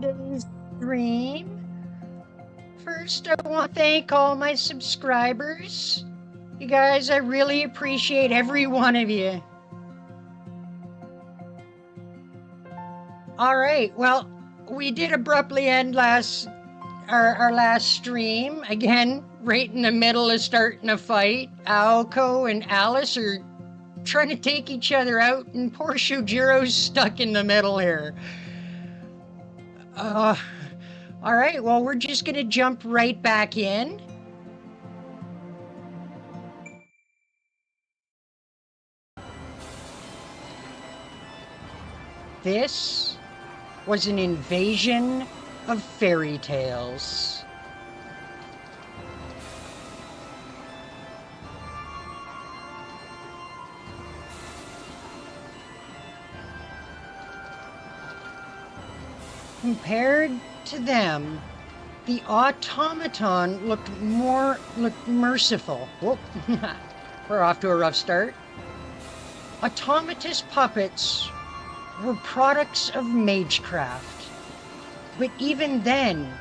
today's stream. First, I want to thank all my subscribers. You guys, I really appreciate every one of you. All right, well, we did abruptly end our last stream. Again, right in the middle of starting a fight. Aoko and Alice are trying to take each other out, and poor Shujiro's stuck in the middle here. All right, well, we're just gonna jump right back in. This was an invasion of fairy tales. Compared to them, the automaton looked merciful. Whoop. We're off to a rough start. Automatous puppets were products of magecraft, but even then,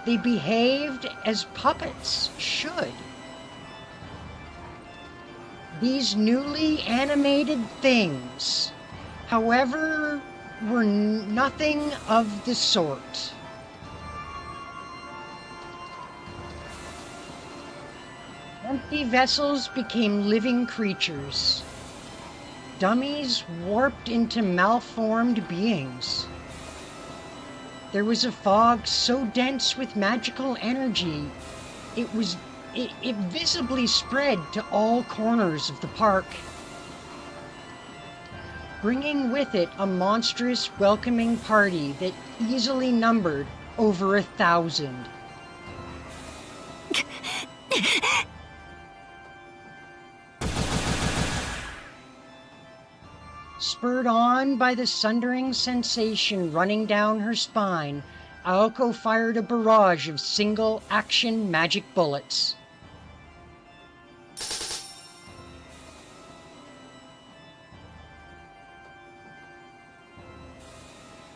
they behaved as puppets should. These newly animated things, however, were nothing of the sort. Empty vessels became living creatures. Dummies warped into malformed beings. There was a fog so dense with magical energy, it visibly spread to all corners of the park, bringing with it a monstrous welcoming party that easily numbered over 1,000. Spurred on by the sundering sensation running down her spine, Aoko fired a barrage of single-action magic bullets.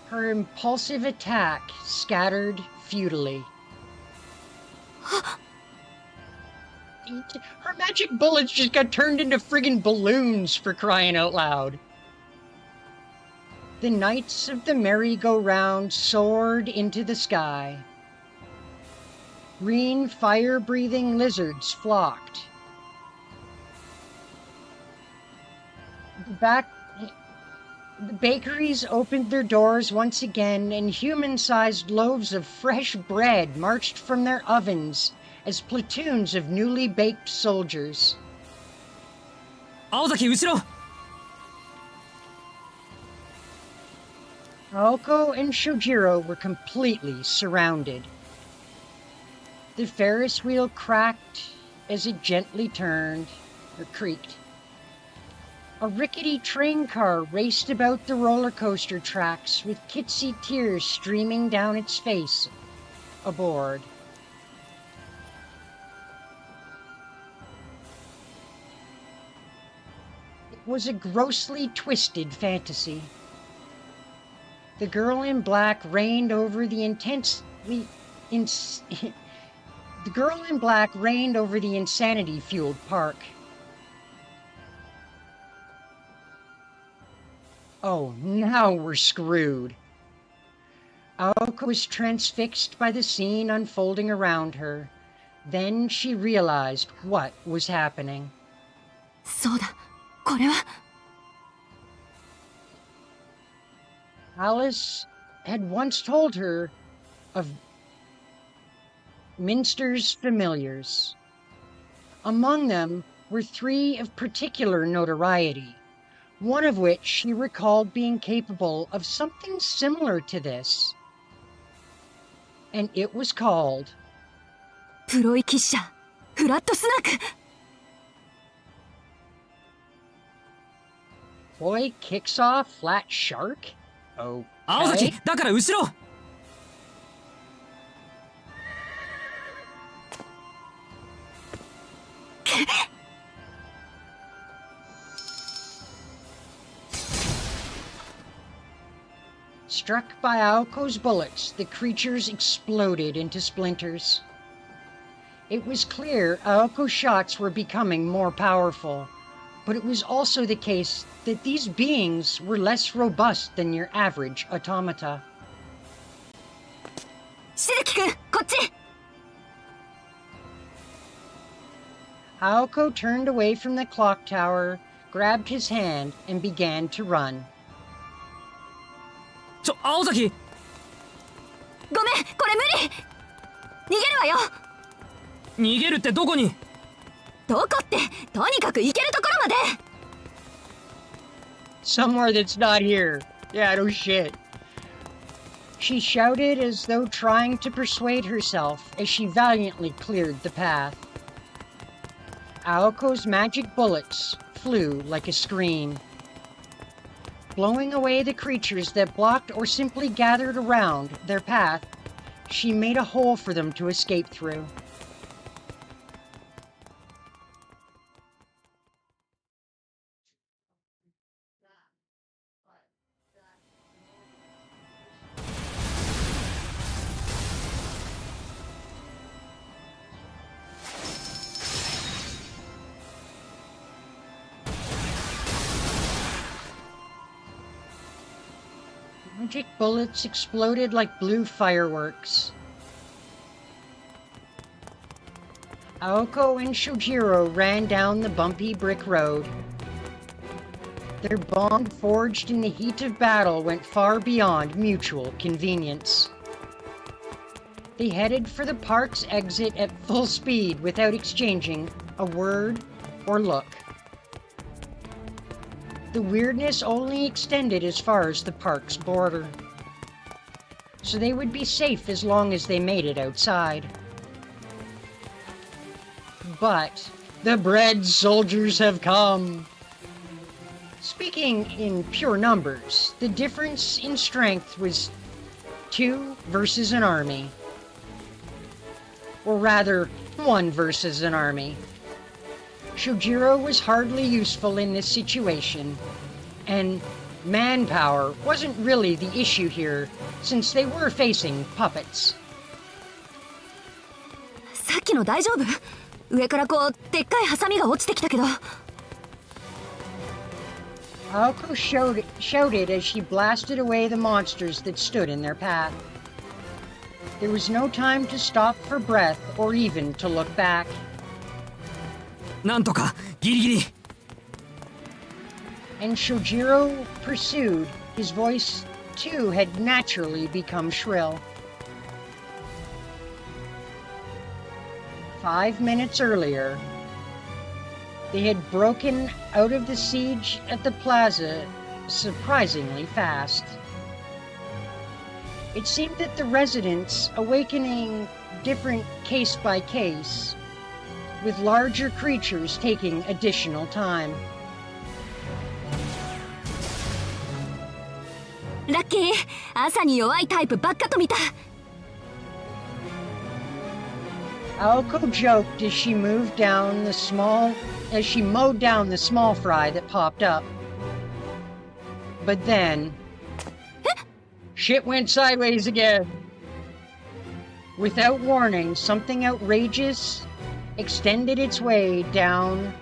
Her impulsive attack scattered futilely. Her magic bullets just got turned into friggin' balloons, for crying out loud. The knights of the merry-go-round soared into the sky. Green fire-breathing lizards flocked. The bakeries opened their doors once again, and human-sized loaves of fresh bread marched from their ovens as platoons of newly baked soldiers. Aozaki, uchiro! Aoko and Shojiro were completely surrounded. The Ferris wheel cracked as it gently turned, or creaked. A rickety train car raced about the roller coaster tracks with kitsy tears streaming down its face aboard. It was a grossly twisted fantasy. The girl in black reigned over the insanity-fueled park. Oh, now we're screwed. Aoko was transfixed by the scene unfolding around her. Then she realized what was happening. そうだ、これは。 Alice had once told her of Minster's familiars. Among them were 3 of particular notoriety, one of which she recalled being capable of something similar to this. And it was called... プロイキッシャ、フラットスナーク Boy kicks off flat shark? Okay. 青崎、だから後ろ! Struck by Aoko's bullets, the creatures exploded into splinters. It was clear Aoko's shots were becoming more powerful, but it was also the case that these beings were less robust than your average automata. しずきくんこっち Aoko turned away from the clock tower, grabbed his hand, and began to run. 青崎ごめんこれ無理逃げるわよ逃げるってどこにどこってとにかく行けるところまで Somewhere that's not here. Yeah, no shit. She shouted as though trying to persuade herself as she valiantly cleared the path. Aoko's magic bullets flew like a scream, blowing away the creatures that blocked or simply gathered around their path. She made a hole for them to escape through. Magic bullets exploded like blue fireworks. Aoko and Shojiro ran down the bumpy brick road. Their bond forged in the heat of battle went far beyond mutual convenience. They headed for the park's exit at full speed without exchanging a word or look. The weirdness only extended as far as the park's border, so they would be safe as long as they made it outside. But the bread soldiers have come. Speaking in pure numbers, the difference in strength was 2 versus an army. Or rather, 1 versus an army. Shojiro was hardly useful in this situation, and manpower wasn't really the issue here, since they were facing puppets. さっきの大丈夫上からこうでっかいハサミが落ちてきたけど Aoko shouted as she blasted away the monsters that stood in their path. There was no time to stop for breath or even to look back. なんとかギリギリ And Shojiro pursued. His voice, too, had naturally become shrill. 5 minutes earlier, they had broken out of the siege at the plaza surprisingly fast. It seemed that the residents, awakening different case by case, with larger creatures taking additional time. ラッキー朝に弱いタイプばっかと見た Aoko joked as she mowed down the small fry that popped up. But then shit went sideways again. Without warning, something outrageous extended its way down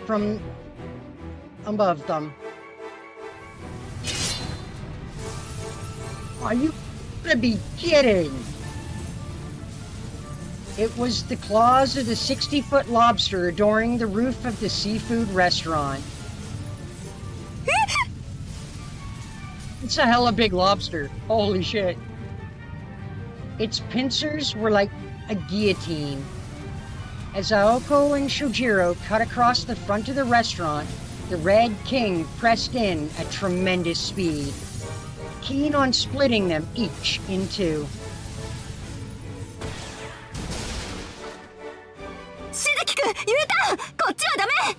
from above them. Are you gonna be kidding? It was the claws of the 60-foot lobster adoring the roof of the seafood restaurant. It's a hella big lobster. Holy shit. Its pincers were like a guillotine. As Aoko and Shojiro cut across the front of the restaurant, the Red King pressed in at tremendous speed, keen on splitting them each in two. しずきくん言えたこっちはダメ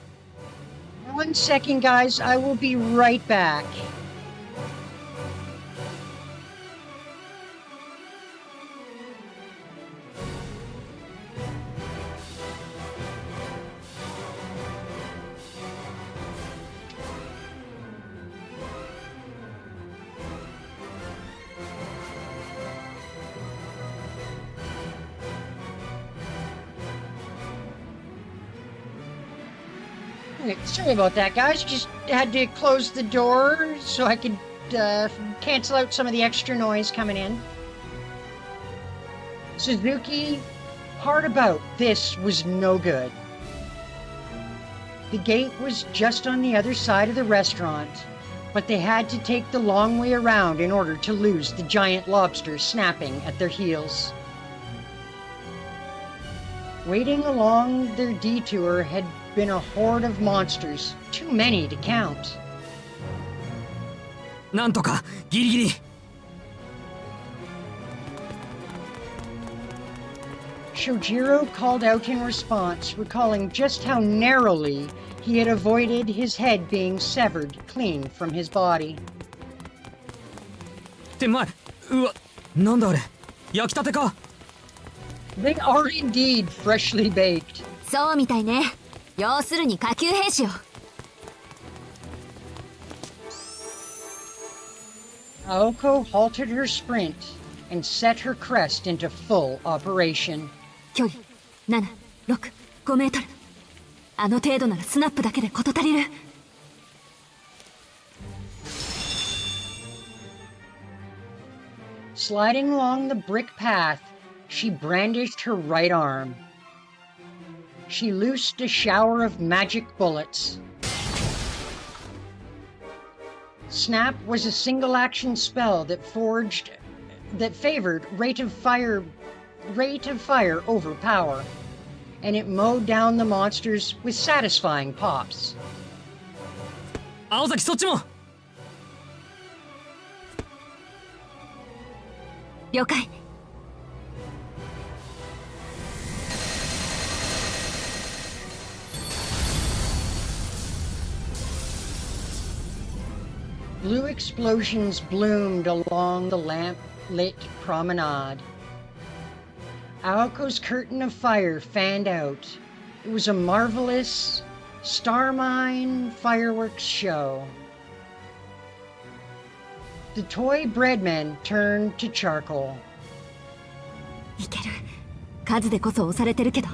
1 second, guys. I will be right back. Sorry about that, guys. Just had to close the door so I could cancel out some of the extra noise coming in. Suzuki, hard about, this was no good. The gate was just on the other side of the restaurant, but they had to take the long way around in order to lose the giant lobster snapping at their heels. Waiting along their detour had been a horde of monsters, too many to count. なんとかギリギリ Shojiro called out in response, recalling just how narrowly he had avoided his head being severed clean from his body. 手前うわなんだあれ焼きたてか They are indeed freshly baked. そうみたいね。要するに下級兵士よ。Aoko halted her sprint and set her crest into full operation. 距離7、6、5メートル。あの程度ならスナップだけで事足りる。Sliding along the brick path, she brandished her right arm. She loosed a shower of magic bullets. Snap was a single-action spell that favored rate of fire over power, and it mowed down the monsters with satisfying pops. 青崎そっちも 了解。Blue explosions bloomed along the lamp-lit promenade. Aoko's curtain of fire fanned out. It was a marvelous Starmine fireworks show. The toy breadmen turned to charcoal. いける。数でこそ押されてるけど、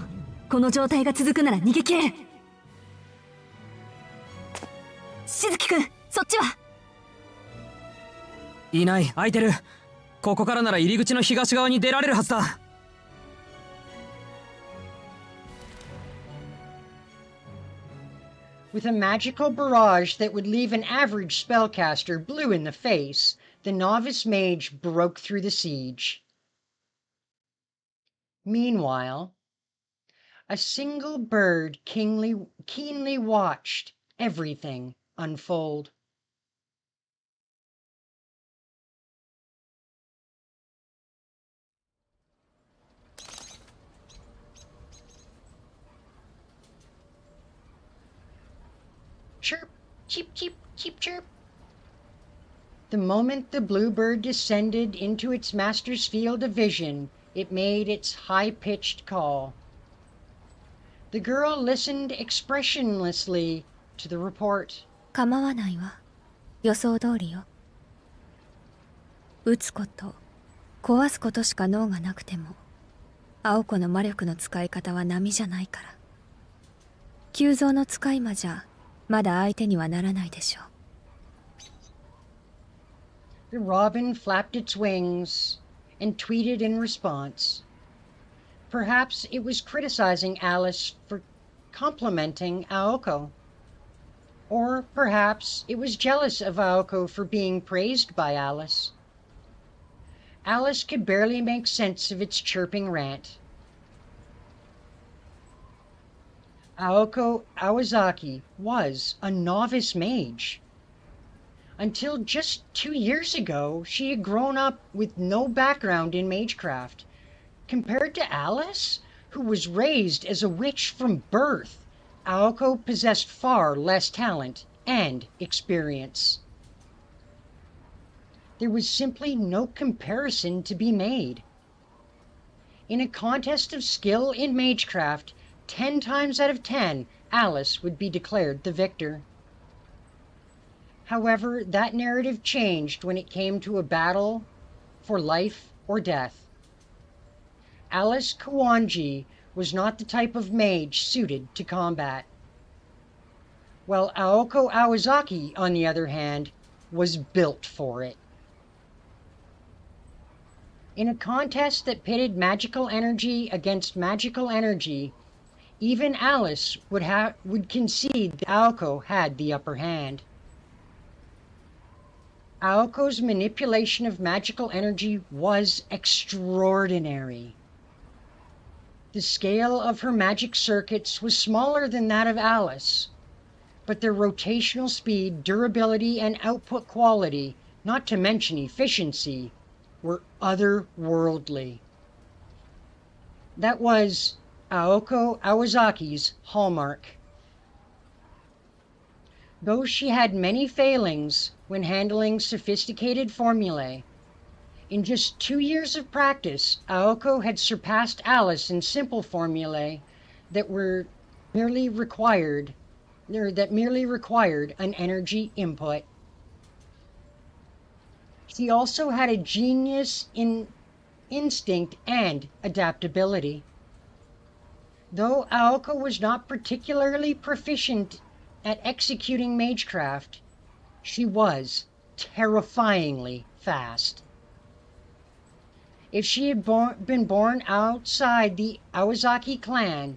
この状態が続くなら逃げ切れる。しずきくん、そっちはいない空いてるここからなら入り口の東側に出られるはずだ With a magical barrage that would leave an average spellcaster blue in the face, the novice mage broke through the siege. Meanwhile, a single bird keenly watched everything unfold. Chirp, cheep, cheep, cheep, chirp. The moment the bluebird descended into its master's field of vision, it made its high-pitched call. The girl listened expressionlessly to the report. 構わないわ。予想通りよ。撃つこと、壊すことしか脳がなくても、青子の魔力の使い方は並じゃないから。急増の使い魔じゃ、まだ相手にはならないでしょう。The robin flapped its wings and tweeted in response. Perhaps it was criticizing Alice for complimenting Aoko. Or perhaps it was jealous of Aoko for being praised by Alice. Alice could barely make sense of its chirping rant. Aoko Awazaki was a novice mage. Until just 2 years ago, she had grown up with no background in magecraft. Compared to Alice, who was raised as a witch from birth, Aoko possessed far less talent and experience. There was simply no comparison to be made. In a contest of skill in magecraft, 10 times out of 10, Alice would be declared the victor. However, that narrative changed when it came to a battle for life or death. Alice Kawanji was not the type of mage suited to combat. while Aoko Awazaki, on the other hand, was built for it. In a contest that pitted magical energy against magical energy, even Alice would concede that Aoko had the upper hand. Aoko's manipulation of magical energy was extraordinary. The scale of her magic circuits was smaller than that of Alice, but their rotational speed, durability, and output quality, not to mention efficiency, were otherworldly. That was Aoko Awazaki's hallmark. Though she had many failings when handling sophisticated formulae, in just 2 years of practice, Aoko had surpassed Alice in simple formulae that merely required an energy input. She also had a genius in instinct and adaptability. Though Aoko was not particularly proficient at executing magecraft, she was terrifyingly fast. If she had been born outside the Awazaki clan,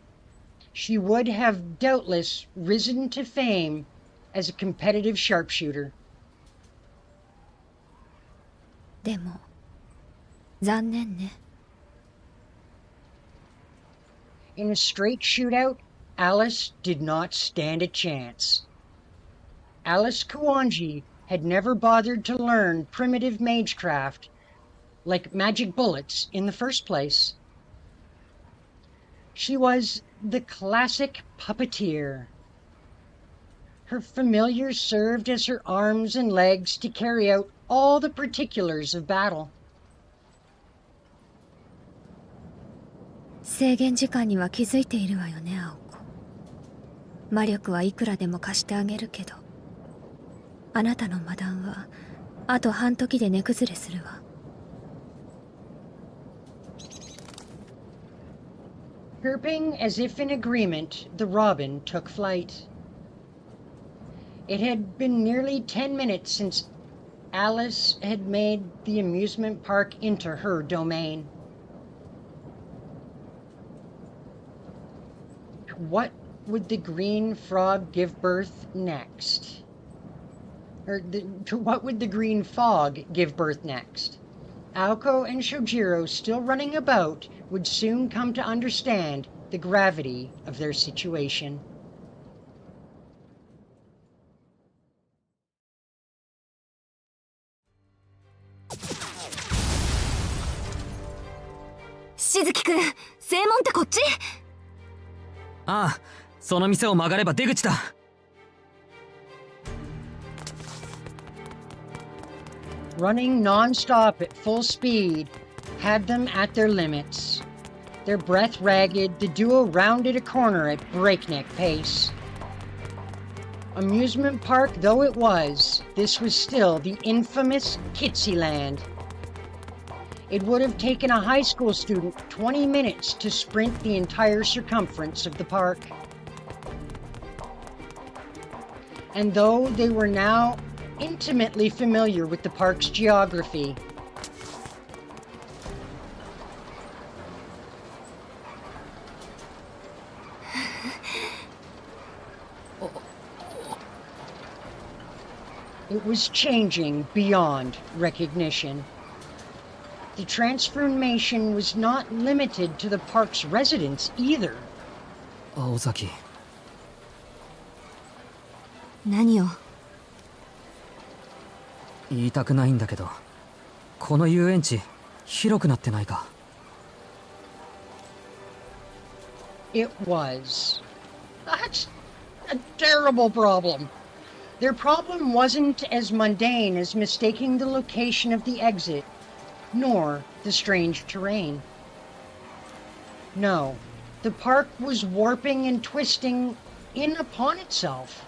she would have doubtless risen to fame as a competitive sharpshooter. でも残念ね。 In a straight shootout, Alice did not stand a chance. Alice Kuwanji had never bothered to learn primitive magecraft like magic bullets in the first place. She was the classic puppeteer. Her familiars served as her arms and legs to carry out all the particulars of battle. 制限時間には気づいているわよね、青子。魔力はいくらでも貸してあげるけど、あなたの魔弾はあと半時で値崩れするわ。Chirping as if in agreement, the robin took flight. It had been nearly 10 minutes since Alice had made the amusement park into her domain. What would the green frog give birth next? To what would the green fog give birth next? Aoko and Shojiro, still running about, would soon come to understand the gravity of their situation. Shizuki君、正門ってこっち？ああ、その店を曲がれば出口だ。Running non-stop at full speed had them at their limits. Their breath ragged, the duo rounded a corner at breakneck pace. Amusement park though it was, this was still the infamous Kitsyland. It would have taken a high school student 20 minutes to sprint the entire circumference of the park. And though they were now intimately familiar with the park's geography, it was changing beyond recognition. The transformation was not limited to the park's residents either. 青崎。何を？言いたくないんだけど、この遊園地広くなってないか。It was. That's a terrible problem. Their problem wasn't as mundane as mistaking the location of the exit, nor the strange terrain. No, the park was warping and twisting in upon itself.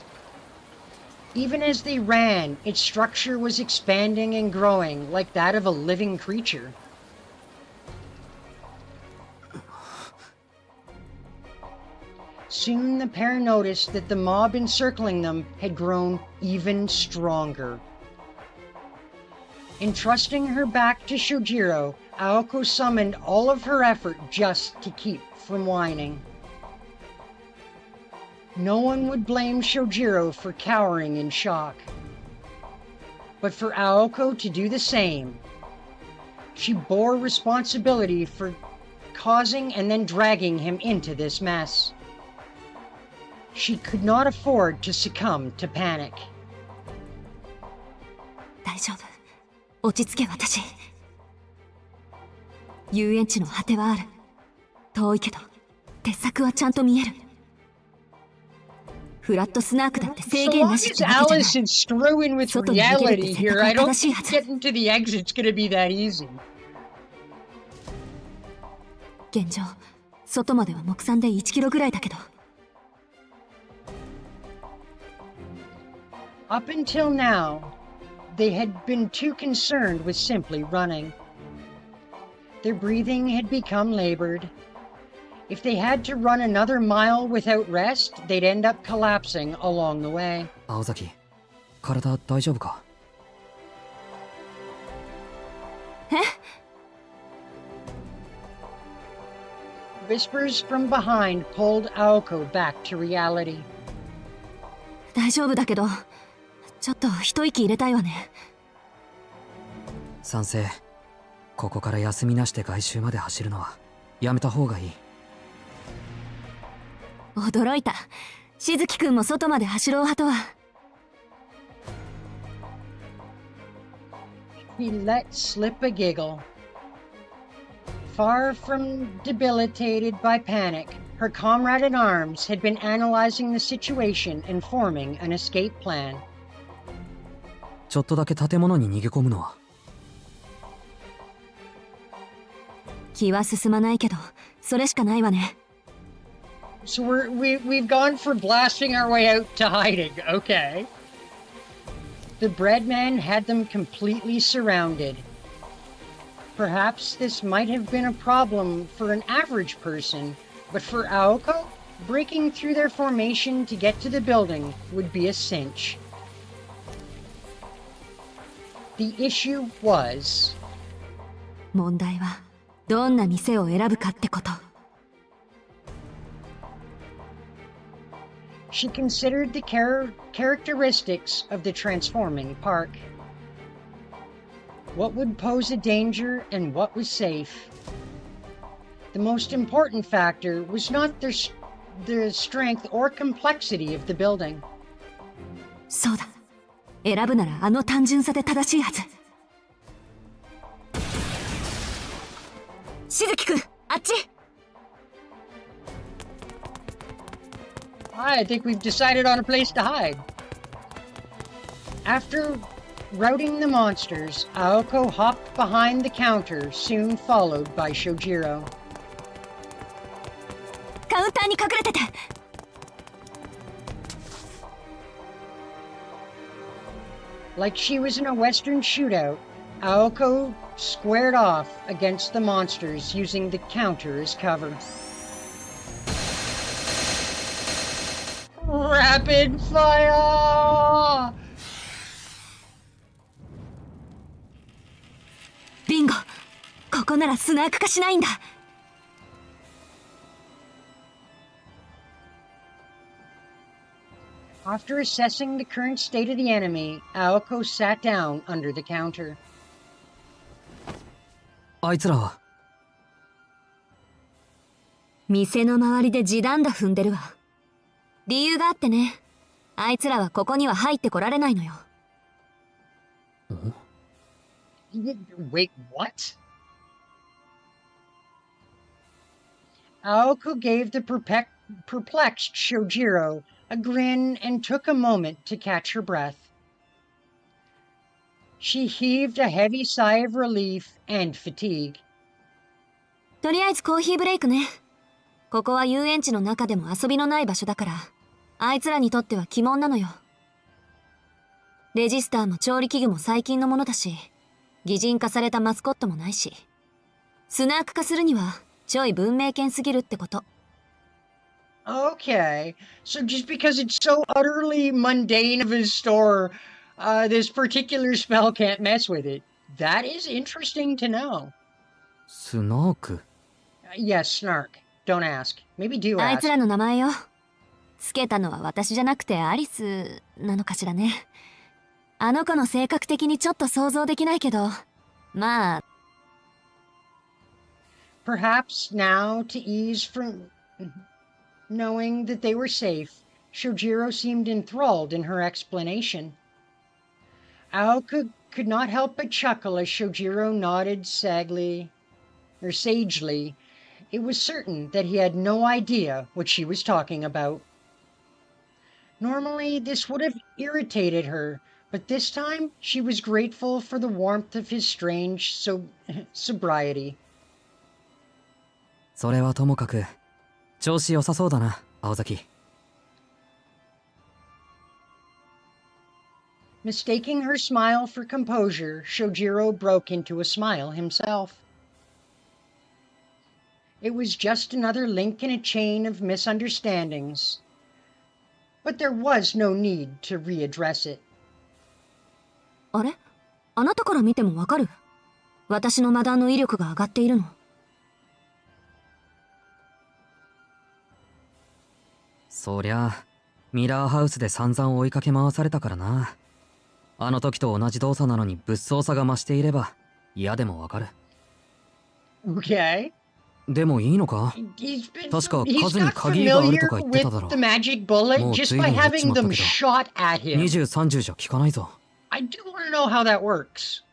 Even as they ran, its structure was expanding and growing like that of a living creature. Soon the pair noticed that the mob encircling them had grown even stronger. Entrusting her back to Shojiro, Aoko summoned all of her effort just to keep from whining. No one would blame Shojiro for cowering in shock. But for Aoko to do the same, she bore responsibility for causing and then dragging him into this mess. She could not afford to succumb to panic. 大丈夫。落ち着け私。遊園地の果てはある。遠いけど、鉄柵はちゃんと見える。フラットスナークだって制 So 限 long なし as ってわけじゃない。 Alice is screwing with 外に逃げるって reality 選 here, 択 I が don't 正しいは think ず。 getting to the exit's gonna be that easy. 現状、外までは目算で1キロぐらいだけど。Up until now, they had been too concerned with simply running. Their breathing had become labored. If they had to run another mile without rest, they'd end up collapsing along the way. 青崎、体大丈夫か？え？ Whispers from behind pulled Aoko back to reality. 大丈夫だけど、ちょっと一息入れたいわね。賛成。ここから休みなしで外周まで走るのはやめた方がいい。驚いた。しずきくんも外まで走ろう派とは。He let slip a giggle. Far from debilitated by panic, her comrade in arms had been analyzing the situation and forming an escape plan. ちょっとだけ建物に逃げ込むのは。気は進まないけど、それしかないわね。So we've gone for blasting our way out to hiding. Okay. The breadman had them completely surrounded. Perhaps this might have been a problem for an average person, but for Aoko, breaking through their formation to get to the building would be a cinch. The issue was... 問題は、どんな店を選ぶかってこと。She considered the characteristics of the transforming park. What would pose a danger and what was safe? The most important factor was not the strength or complexity of the building. そうだ。選ぶならあの単純さで正しいはず。しずきくん、あっち。I think we've decided on a place to hide. After routing the monsters, Aoko hopped behind the counter, soon followed by Shojiro. カウンターに隠れてて。Like she was in a Western shootout, Aoko squared off against the monsters using the counter as cover. Rapid fire! ビンゴ。ここならスナーク化しないんだ。After assessing the current state of the enemy, Aoko sat down under the counter. あいつらは。店の周りで地団打踏んでるわ。理由があってね。あいつらはここには入ってこられないのよ。Wait, what? Aoko gave the perplexed Shojiro a grin and took a moment to catch her breath. She heaved a heavy sigh of relief and fatigue. とりあえずコーヒーブレイクね。ここは遊園地の中でも遊びのない場所だから、あいつらにとっては鬼門なのよ。レジスターも調理器具も最近のものだし、擬人化されたマスコットもないし、スナーク化するにはちょい文明犬すぎるってこと。Okay, so just because it's so utterly mundane of a store, this particular spell can't mess with it. That is interesting to know. スナーク Yes, Snark. Don't ask. Maybe do あい ask. つらの名前よ。つけたのは私じゃなくてアリスなのかしらね。あの子の性格的にちょっと想像できないけど、まあ、Perhaps now, to ease from knowing that they were safe, Shojiro seemed enthralled in her explanation. Aoka could not help but chuckle as Shojiro nodded sagely. It was certain that he had no idea what she was talking about. Normally, this would have irritated her, but this time she was grateful for the warmth of his strange sobriety. それはともかく調子良さそうだな青崎 Mistaking her smile for composure, Shojiro broke into a smile himself. It was just another link in a chain of misunderstandings, but there was no need to readdress it. あれ？あなたから見てもわかる？私の魔弾の威力が上がっているの。そりゃミラーハウスで散々追いかけ回されたからなあの時と同じ動作なのに物騒さが増していれば嫌でもわかる Okay. でもいいのか He's been 確か he's 数に got 鍵があると familiar か言ってただ with ろ the magic bullet もう just 随 by 分やっち having まった them けど shot at him. 2030じゃ効かないぞ I do want to know how that works.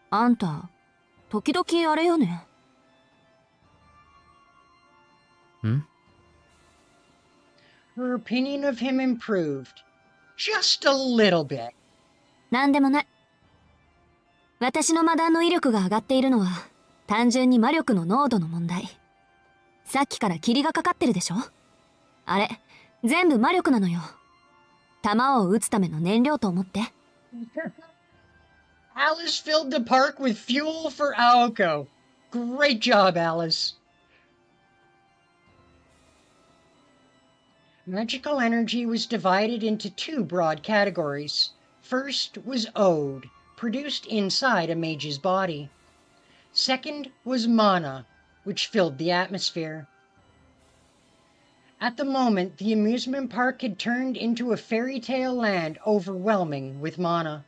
あんた、時々あれよね。ん Her opinion of him improved. Just a little bit. なんでもない。私の魔弾の威力が上がっているのは、単純に魔力の濃度の問題。さっきから霧がかかってるでしょ？あれ、全部魔力なのよ。弾を撃つための燃料と思って。Alice filled the park with fuel for Aoko. Great job, Alice. Magical energy was divided into two broad categories. First was Ode, produced inside a mage's body. Second was Mana, which filled the atmosphere. At the moment, the amusement park had turned into a fairy tale land overwhelming with mana.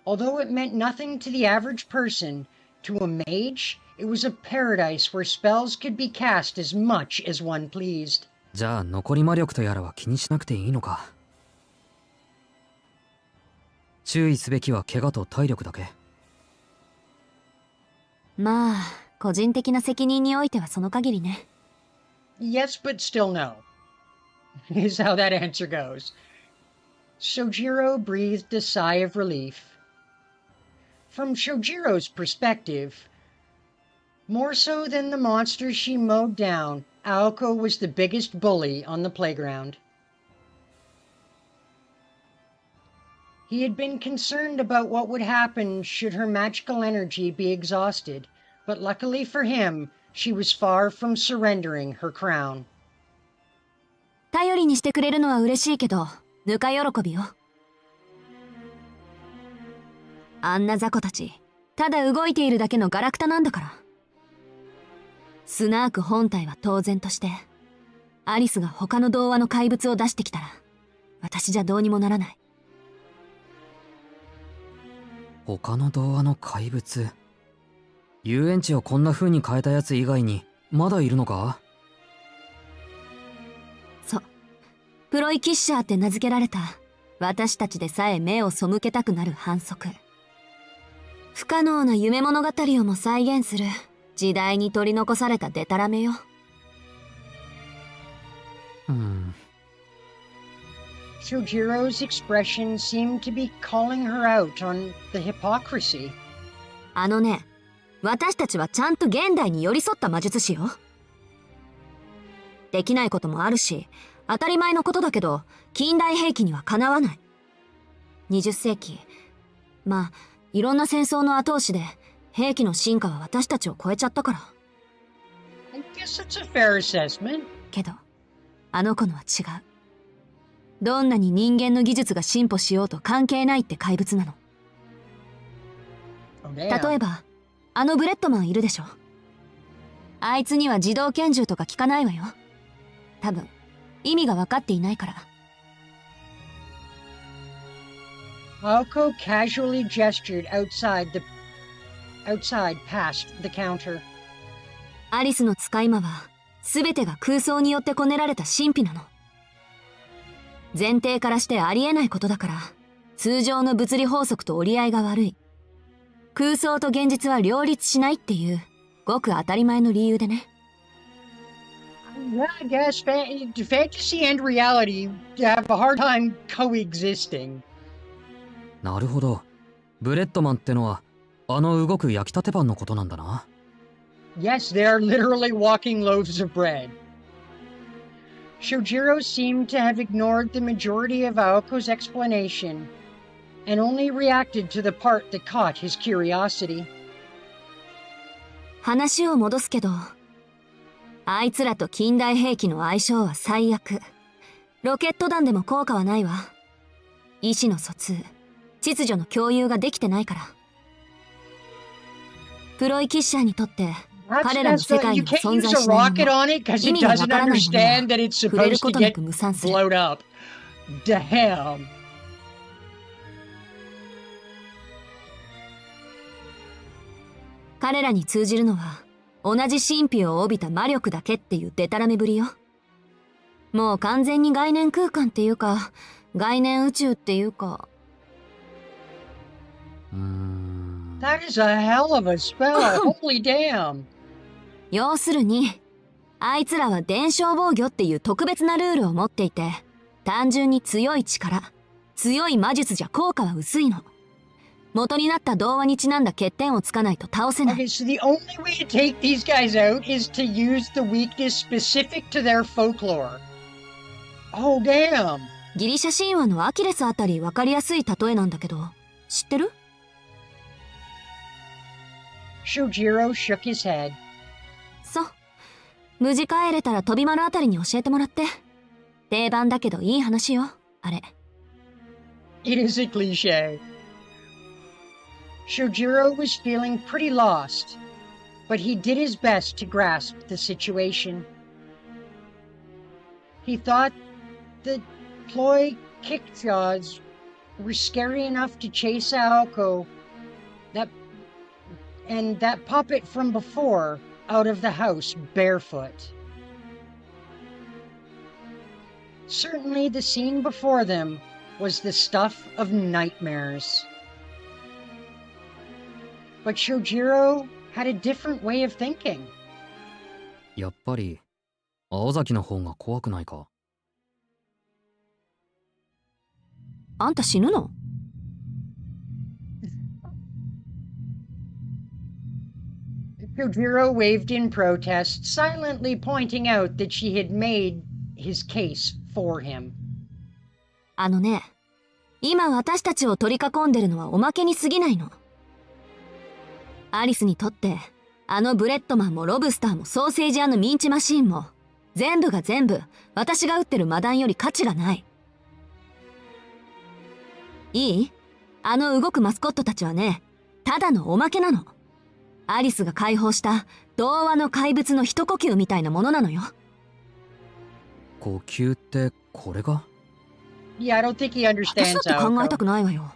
Although it meant nothing to the average person, to a mage, it was a paradise where spells could be cast as much as one pleased. じゃあ残り魔力とやらは気にしなくていいのか注意すべきは怪我と体力だけまあ、個人的な責任においてはその限りね。Yes, but still no, is how that answer goes. Shojiro breathed a sigh of relief. From Shojiro's perspective, more so than the monsters she mowed down, Aoko was the biggest bully on the playground. He had been concerned about what would happen should her magical energy be exhausted, but luckily for him, she was far from surrendering her crown. 頼りにしてくれるのは嬉しいけど、ぬか喜びよ。あんな雑魚たち、ただ動いているだけのガラクタなんだから。スナーク本体は当然として、アリスが他の童話の怪物を出してきたら、私じゃどうにもならない。他の童話の怪物遊園地をこんな風に変えたやつ以外にまだいるのかそう。プロイキッシャーって名付けられた、私たちでさえ目を背けたくなる反則。不可能な夢物語をも再現する時代に取り残されたデタラメよ。Shojiro's expression seemed to be calling her out on the hypocrisy. あのね、私たちはちゃんと現代に寄り添った魔術師よ。できないこともあるし、当たり前のことだけど、近代兵器にはかなわない。20世紀、まあ、いろんな戦争の後押しで、兵器の進化は私たちを超えちゃったから。I guess it's a fair assessment. けど、あの子のは違う。どんなに人間の技術が進歩しようと関係ないって怪物なの。Oh, 例 damn. えば、あのブレッドマンいるでしょ。あいつには自動拳銃とか効かないわよ。多分、意味が分かっていないから。Aoko casually gestured outside past the counter. アリスの使い魔は、全てが空想によってこねられた神秘なの。前提からしてありえないことだから、通常の物理法則と折り合いが悪い。空想と現実は両立しないっていう、ごく当たり前の理由でね。Yeah, I guess fantasy and reality have a hard time coexisting. なるほど。ブレッドマンってのはあの動く焼きたてパンのことなんだな。Yes, they are literally walking loaves of bread. Shojiro seemed to have ignored the majority of Aoko's explanation and only reacted to the part that caught his curiosity. 話を戻すけど、あいつらと近代兵器の相性は最悪。ロケット弾でも効果はないわ。意思の疎通、秩序の共有ができてないから。プロイキッシャーにとって、彼らの世界に You は can't 存 use 在 a しない rocket もの。 on it because 意 it 味がわ doesn't からないもの understand は that it's 触れる supposed こ to とな get く無賛する。 blown up. Damn. 彼らに通じるのは、同じ神秘を帯びた魔力だけっていうデタラメぶりよ。もう完全に概念空間っていうか、概念宇宙っていうか。That is a hell of a spell. Holy damn. 要するに、あいつらは伝承防御っていう特別なルールを持っていて、単純に強い力、強い魔術じゃ効果は薄いの。元になった童話にちなんだ欠点をつかないと倒せない。Okay, so the only way to take these guys out is to use the weakness specific to their folklore. Oh, damn. ギリシャ神話のアキレスあたり分かりやすい例えなんだけど、知ってる？ Shojiro shook his head. そう。無事帰れたら飛び丸あたりに教えてもらって。定番だけどいい話よ、あれ。It is a cliche. Shojiro was feeling pretty lost, but he did his best to grasp the situation. He thought the ploy kickjaws were scary enough to chase Aoko, and that puppet from before out of the house barefoot. Certainly the scene before them was the stuff of nightmares. But Shojiro had a different way of thinking. やっぱり青崎の方が怖くないか。あんた死ぬの？ Shojiro waved in protest, silently pointing out that she had made his case for him. あのね、今私たちを取り囲んでるのはおまけに過ぎないの。アリスにとって、あのブレッドマンもロブスターもソーセージ屋のミンチマシーンも、全部が全部、私が撃ってるマダンより価値がない。いい？あの動くマスコットたちはね、ただのおまけなの。アリスが解放した童話の怪物の一呼吸みたいなものなのよ。呼吸ってこれが？ Yeah, I don't think he 私 understands だって考えた Aoko. くないわよ。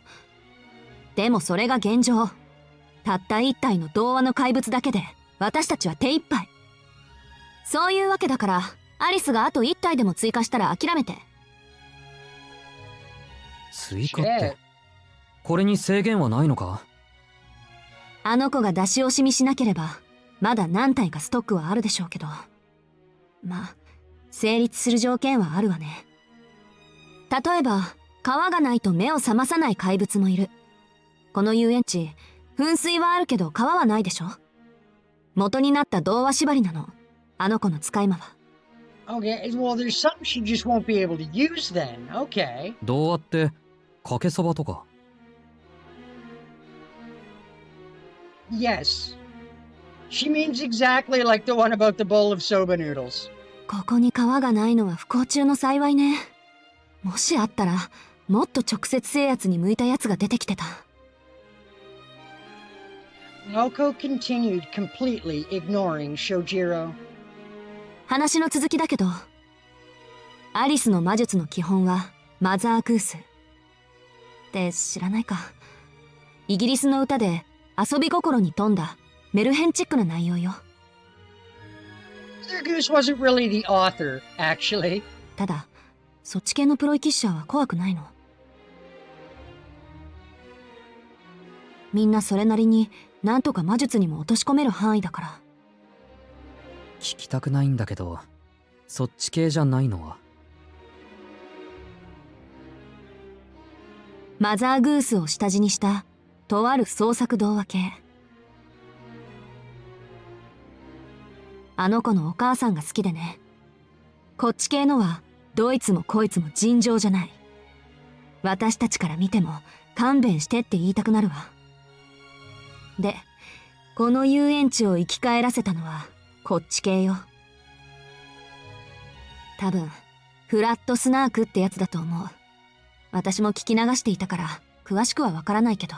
でもそれが現状。たった一体の童話の怪物だけで私たちは手一杯。そういうわけだからアリスがあと一体でも追加したら諦めて。追加ってこれに制限はないのか？あの子が出し惜しみしなければまだ何体かストックはあるでしょうけど、まあ成立する条件はあるわね。例えば川がないと目を覚まさない怪物もいる。この遊園地噴水はあるけど川はないでしょ。元になった童話縛りなの、あの子の使い魔は。Okay, well, there's something she just won't be able to use then. Okay. 童話ってかけそばとか？ Yes. She means exactly like the one about the bowl of soba noodles. ここに川がないのは不幸中の幸いね。もしあったら、もっと直接制圧に向いたやつが出てきてた。Naoko continued, completely ignoring Shojiro. 話の続きだけど、アリスの魔術の基本はマザーグース。って知らないか。イギリスの歌で遊び心に富んだメルヘンチックな内容よ。Mother Goose wasn't really the author, actually. ただ、そっち系のプロイキッシャーは怖くないの。みんなそれなりになんとか魔術にも落とし込める範囲だから。聞きたくないんだけど、そっち系じゃないのは？マザーグースを下地にしたとある創作童話系。あの子のお母さんが好きでね。こっち系のはどいつもこいつも尋常じゃない。私たちから見ても勘弁してって言いたくなるわ。で、この遊園地を生き返らせたのはこっち系よ。多分フラットスナークってやつだと思う。私も聞き流していたから詳しくはわからないけど。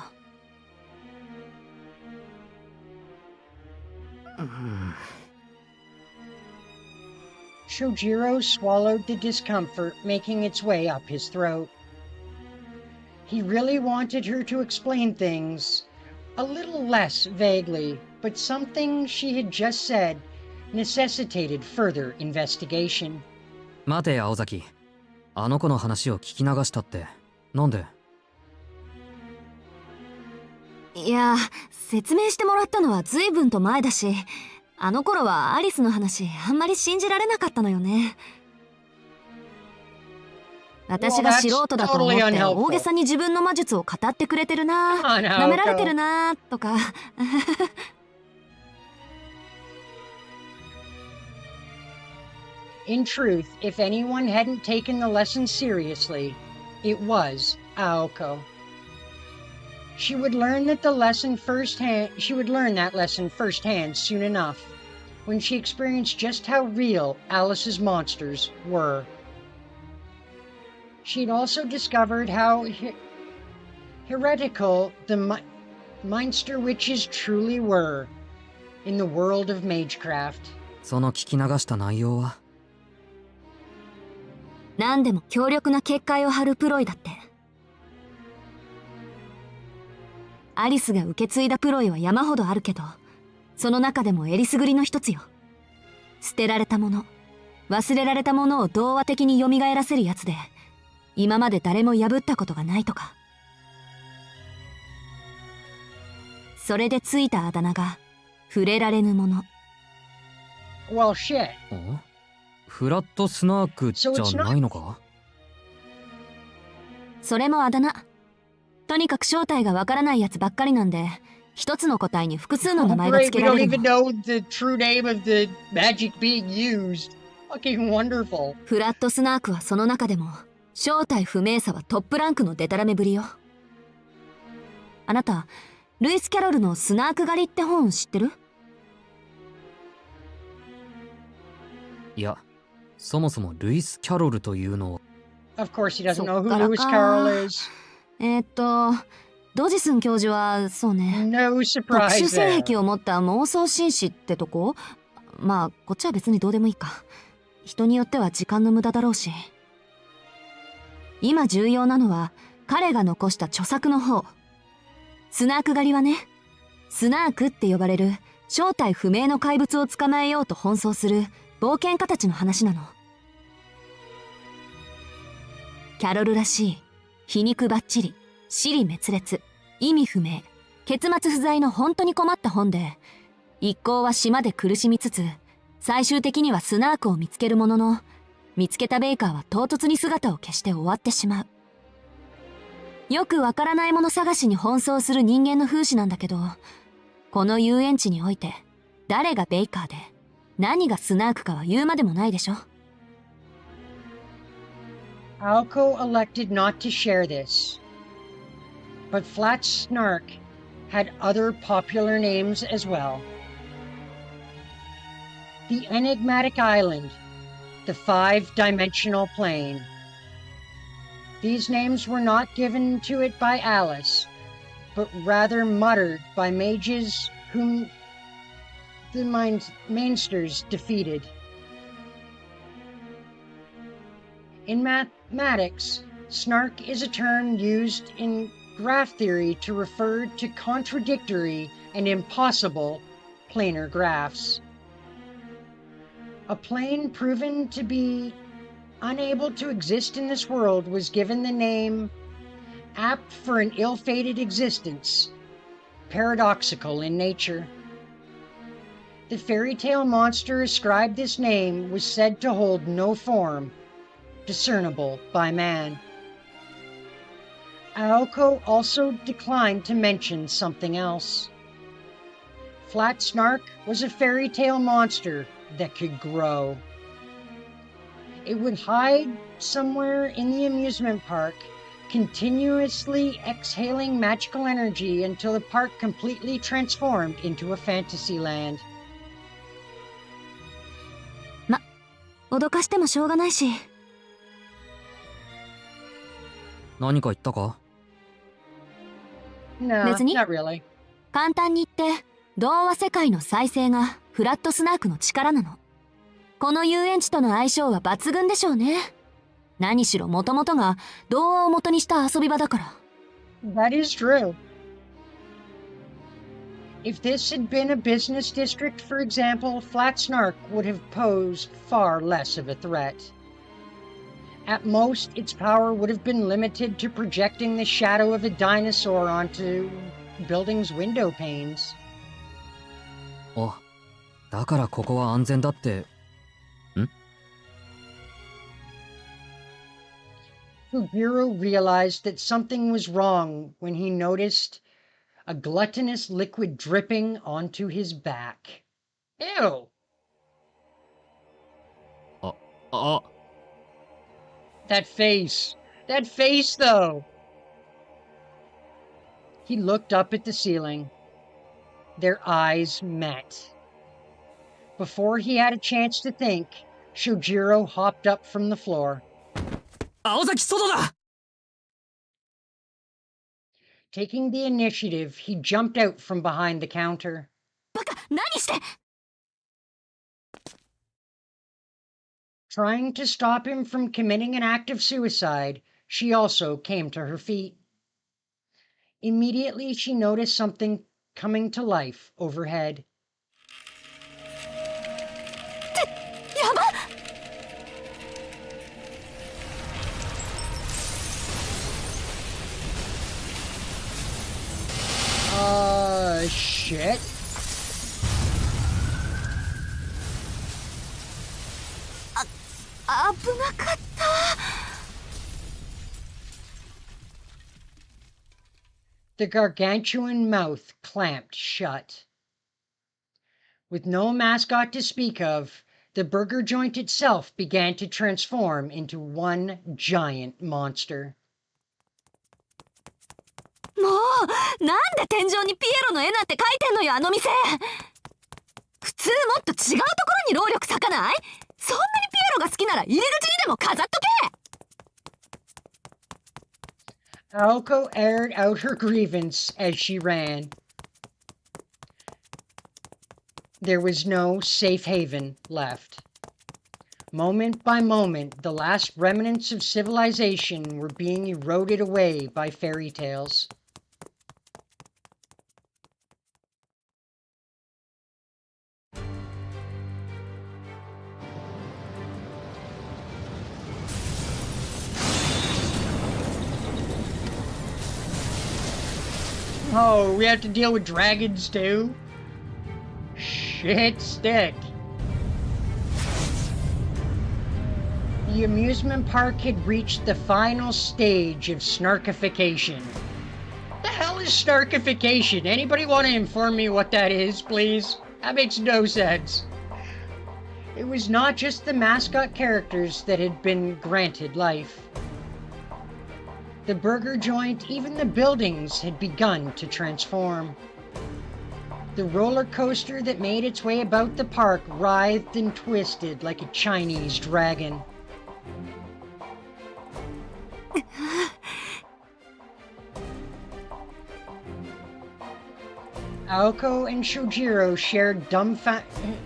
Shojiro swallowed the discomfort making its way up his throat. He really wanted her to explain things a little less vaguely, but something she had just said necessitated further investigation. 待て青崎、あの子の話を聞き流したってなんで？いや、説明してもらったのは随分と前だし、あの頃はアリスの話あんまり信じられなかったのよね。私が素人だと思って大げさに自分の魔術を語ってくれてるな、舐められてるなとか。In truth, if anyone hadn't taken the lesson seriously, it was Aoko. She would learn that lesson firsthand soon enough, when she experienced just how real Alice's monsters were. She'd also discovered how heretical the Minster witches truly were in the world of magecraft. その聞き流した内容は？何でも強力な結界を張るプロイだって。アリスが受け継いだプロイは山ほどあるけど、その中でもえりすぐりの一つよ。捨てられたもの、忘れられたものを童話的に蘇らせるやつで、今まで誰も破ったことがないとか。それでついたあだ名が触れられぬもの。Well, shit. フラットスナークじゃないのか？それもあだ名。とにかく正体がわからないやつばっかりなんで、一つの個体に複数の名前が付けられるの。We don't even know the true name of the magic being used. Fucking wonderful. フラットスナークはその中でも正体不明さはトップランクのデタラメぶりよ。あなた、ルイス・キャロルのスナーク狩りって本知ってる？いや、そもそもルイス・キャロルというのを。Of course he doesn't know who Lewis Carroll is. ドジスン教授はそうね。No 特 surprise 殊性 there. 癖を持った妄想紳士ってとこ？まあ、こっちは別にどうでもいいか。人によっては時間の無駄だろうし。今重要なのは彼が残した著作の方。スナーク狩りはね、スナークって呼ばれる正体不明の怪物を捕まえようと奔走する冒険家たちの話なの。キャロルらしい皮肉ばっちり、支離滅裂、意味不明、結末不在の本当に困った本で、一行は島で苦しみつつ、最終的にはスナークを見つけるものの、見つけたベイカーは唐突に姿を消して終わってしまう。よくわからないもの探しに奔走する人間の風刺なんだけど、この遊園地において誰がベイカーで何がスナークかは言うまでもないでしょ。Aoko elected not to share this. But Flat's snark had other popular names as well. The enigmatic island, the five-dimensional plane. These names were not given to it by Alice, but rather muttered by mages whom the Mainsters defeated. In mathematics, snark is a term used in graph theory to refer to contradictory and impossible planar graphs. A plane proven to be unable to exist in this world was given the name apt for an ill-fated existence, paradoxical in nature. The fairy tale monster ascribed this name was said to hold no form discernible by man. Aoko also declined to mention something else. Flat Snark was a fairy tale monster that could grow. It would hide somewhere in the amusement park, continuously exhaling magical energy until the park completely transformed into a fantasy land. 脅かしてもしょうがないし。何か言ったか？ No, 別に not really. 簡単に言って、童話世界の再生がフラットスナークの力なの。この遊園地との相性は抜群でしょうね。何しろもともとが童話を元にした遊び場だから。That is true. If this had been a business district, for example, Flat Snark would have posed far less of a threat. At most, its power would have been limited to projecting the shadow of a dinosaur onto buildings' window panes. あ、だからここは安全だって。ん？ Fuguro realized that something was wrong when he noticed a gluttonous liquid dripping onto his back. Ew! あ、That face! That face, though! He looked up at the ceiling. Their eyes met. Before he had a chance to think, Shojiro hopped up from the floor. 青崎外だ！ Taking the initiative, he jumped out from behind the counter. バカ、何して！ Trying to stop him from committing an act of suicide, she also came to her feet. Immediately, she noticed something coming to life overhead. やばっ！ Shit. Ah, 危なかった。The gargantuan mouth clamped shut. With no mascot to speak of, the burger joint itself began to transform into one giant monster. もう、なんで天井にピエロの絵なんて描いてんのよ、あの店。普通もっと違うところに労力割かない？そんなにピエロが好きなら入り口にでも飾っとけ！ Aoko aired out her grievance as she ran. There was no safe haven left. Moment by moment, the last remnants of civilization were being eroded away by fairy tales. Oh, we have to deal with dragons too? Shit stick. The amusement park had reached the final stage of snarkification. The hell is snarkification? Anybody want to inform me what that is, please? That makes no sense. It was not just the mascot characters that had been granted life. The burger joint, even the buildings had begun to transform. The roller coaster that made its way about the park writhed and twisted like a Chinese dragon. Aoko and Shojiro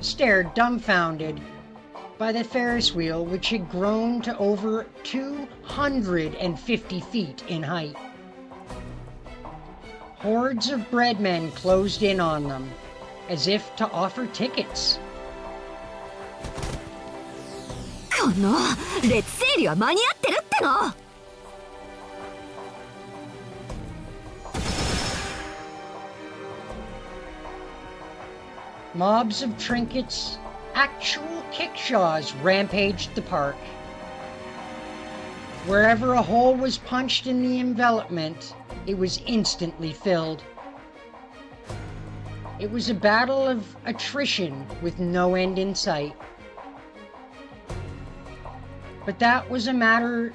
stared dumbfounded by the Ferris wheel, which had grown to over 250 feet in height. Hordes of breadmen closed in on them, as if to offer tickets. この列整理は間に合ってるっての。Mobs of trinkets, actual kickshaws rampaged the park. Wherever a hole was punched in the envelopment, it was instantly filled. It was a battle of attrition with no end in sight. But that was a matter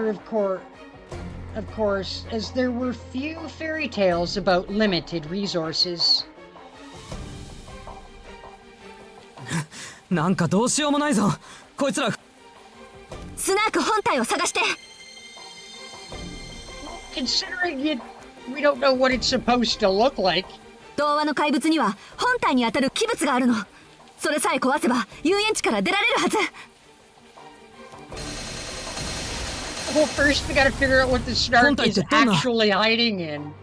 of course, as there were few fairy tales about limited resources. なんかどうしようもないぞ。こいつら。スナーク本体を探して。Considering we don't know what it's supposed to look like. 童話の怪物には本体に当たる器物があるの。それさえ壊せば遊園地から出られるはず。Well, first we gotta figure out what the snark is actually hiding in.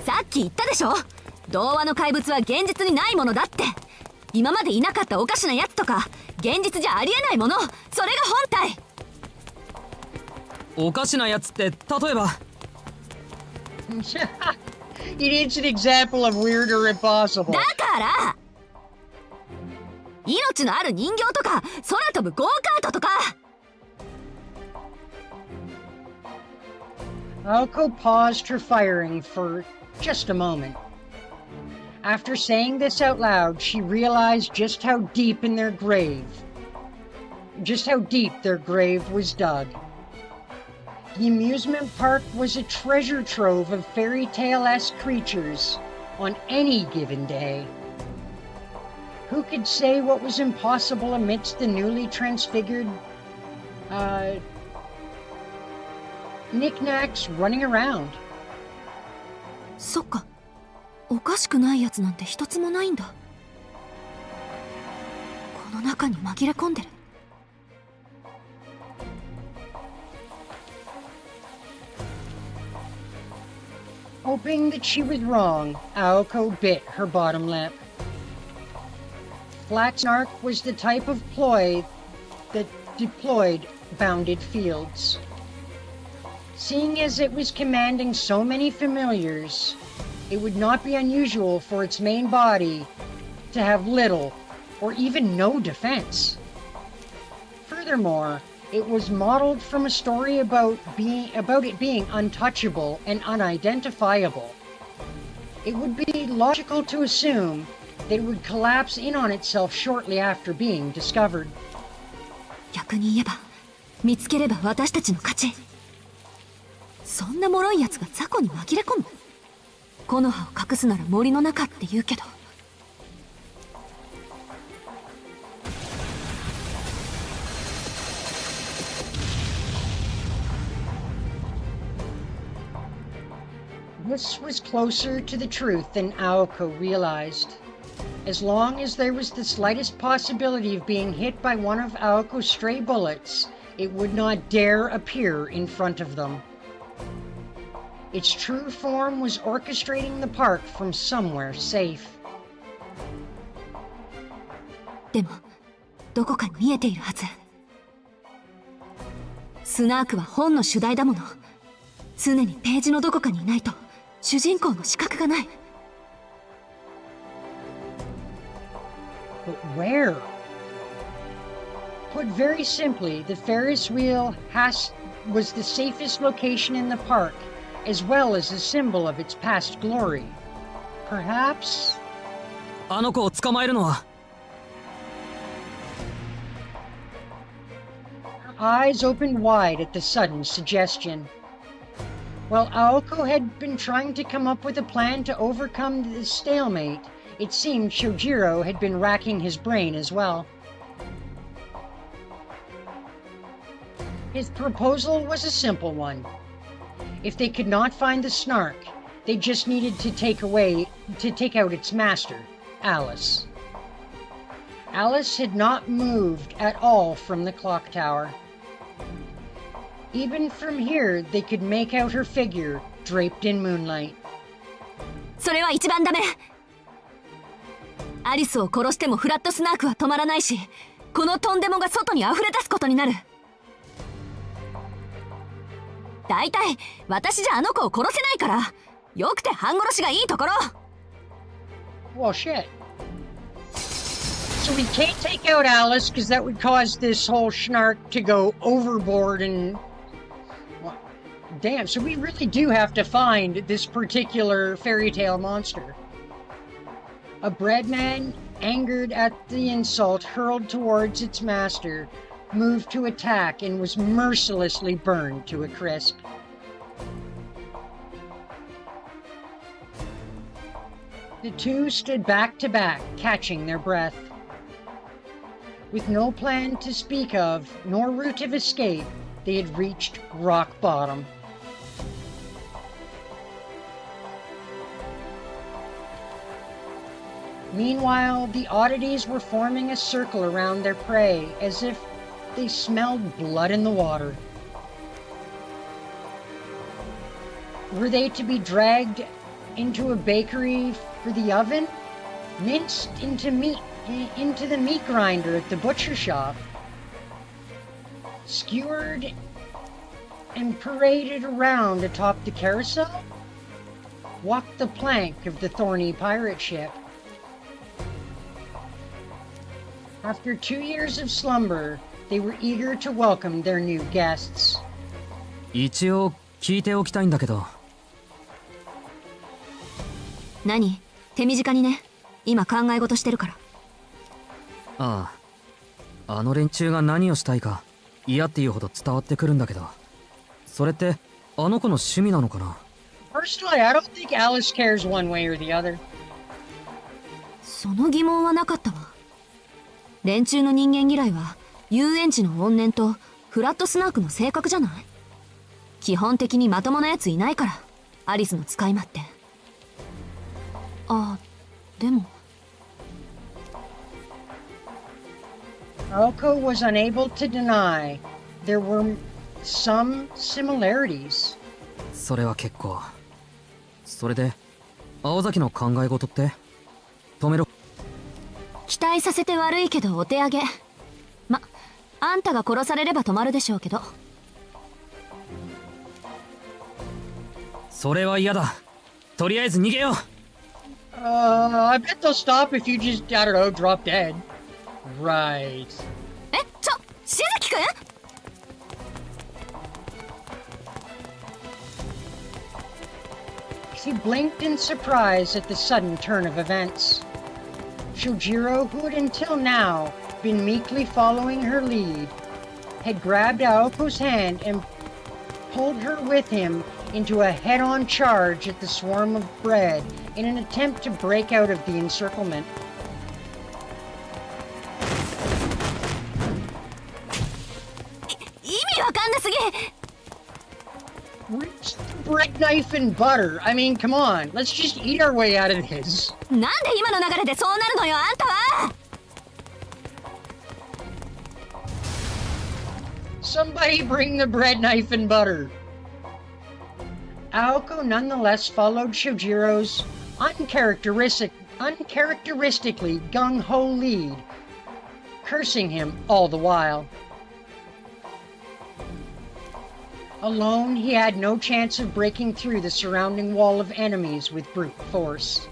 さっき言ったでしょ。童話の怪物は現実にないものだって。今までいなかったおかしなやつとか現実じゃありえないもの、それが本体。おかしなやつって例えば。It needs an example of weird or impossible. だから命のある人形とか空飛ぶゴーカートとか。Aoko paused her firing for just a moment. After saying this out loud, she realized just how deep their grave was dug. The amusement park was a treasure trove of fairy tale-esque creatures on any given day. Who could say what was impossible amidst the newly transfigured knickknacks running around? そっか、おかしくないやつなんて一つもないんだ。この中に紛れ込んでる。Hoping that she was wrong, Aoko bit her bottom lip. Black Snark was the type of ploy that deployed bounded fields. Seeing as it was commanding so many familiars, it would not be unusual for its main body to have little or even no defense. Furthermore, it was modeled from a story about it being untouchable and unidentifiable. It would be logical to assume that it would collapse in on itself shortly after being discovered. 逆に言えば、見つければ私たちの勝ち。そんな脆いやつが雑魚に紛れ込む。木の葉を隠すなら森の中って言うけど。This was closer to the truth than Aoko realized. As long as there was the slightest possibility of being hit by one of Aoko's stray bullets, it would not dare appear in front of them. Its true form was orchestrating the park from somewhere safe. でも、どこかに見えているはず。スナークは本の主題だもの。常にページのどこかにいないと主人公の資格がない。But where? Put very simply, the Ferris wheel was the safest location in the park, as well as a symbol of its past glory. Perhaps? あの子を捕まえるのは。eyes opened wide at the sudden suggestion. While Aoko had been trying to come up with a plan to overcome the stalemate, it seemed Shojiro had been racking his brain as well. His proposal was a simple one. If they could not find the Snark, they just needed to take out its master, Alice. Alice had not moved at all from the clock tower. Even from here, they could make out her figure draped in moonlight. それは一番ダメ。アリスを殺してもフラットスナークは止まらないし、このトンデモが外に溢れ出すことになる。だいたい私じゃあの子を殺せないから、よくて半殺しがいいところ。Well, shit. So we can't take out Alice because that would cause this whole Snark to go overboard and... Well, damn, so we really do have to find this particular fairy tale monster. A breadman, angered at the insult hurled towards its master, moved to attack and was mercilessly burned to a crisp. The two stood back to back, catching their breath. With no plan to speak of, nor route of escape, they had reached rock bottom. Meanwhile, the oddities were forming a circle around their prey, as if they smelled blood in the water. Were they to be dragged into a bakery for the oven? Minced into the meat grinder at the butcher shop? Skewered and paraded around atop the carousel? Walked the plank of the thorny pirate ship? After 2 years of slumber, they were eager to welcome their new guests. 一応聞いておきたいんだけど。何？手短にね。今考え事してるから。ああ、あの連中が何をしたいか嫌っていうほど伝わってくるんだけど、それってあの子の趣味なのかな？ Personally, I don't think Alice cares one way or the other. その疑問はなかったわ。連中の人間嫌いは遊園地の怨念とフラットスナークの性格じゃない？基本的にまともなやついないから、アリスの使い魔って。あ、でも。Aoko was unable to deny there were some similarities. それは結構。それで青崎の考え事って止めろ。期待させて悪いけどお手上げ。ま、あんたが殺されれば止まるでしょうけど。それは嫌だ。とりあえず逃げよう。I bet they'll stop if you just, I don't know, drop dead. Right. しずきくんHe blinked in surprise at the sudden turn of events. Shojiro, who had until now been meekly following her lead, had grabbed Aoko's hand and pulled her with him into a head-on charge at the swarm of bread in an attempt to break out of the encirclement. Reach the bread knife and butter. I mean, come on. Let's just eat our way out of this. なんで今の流れでそうなるのよ、あんたは。 Somebody bring the bread knife and butter. Aoko nonetheless followed Shojiro's uncharacteristically gung-ho lead, cursing him all the while. Alone, he had no chance of breaking through the surrounding wall of enemies with brute force.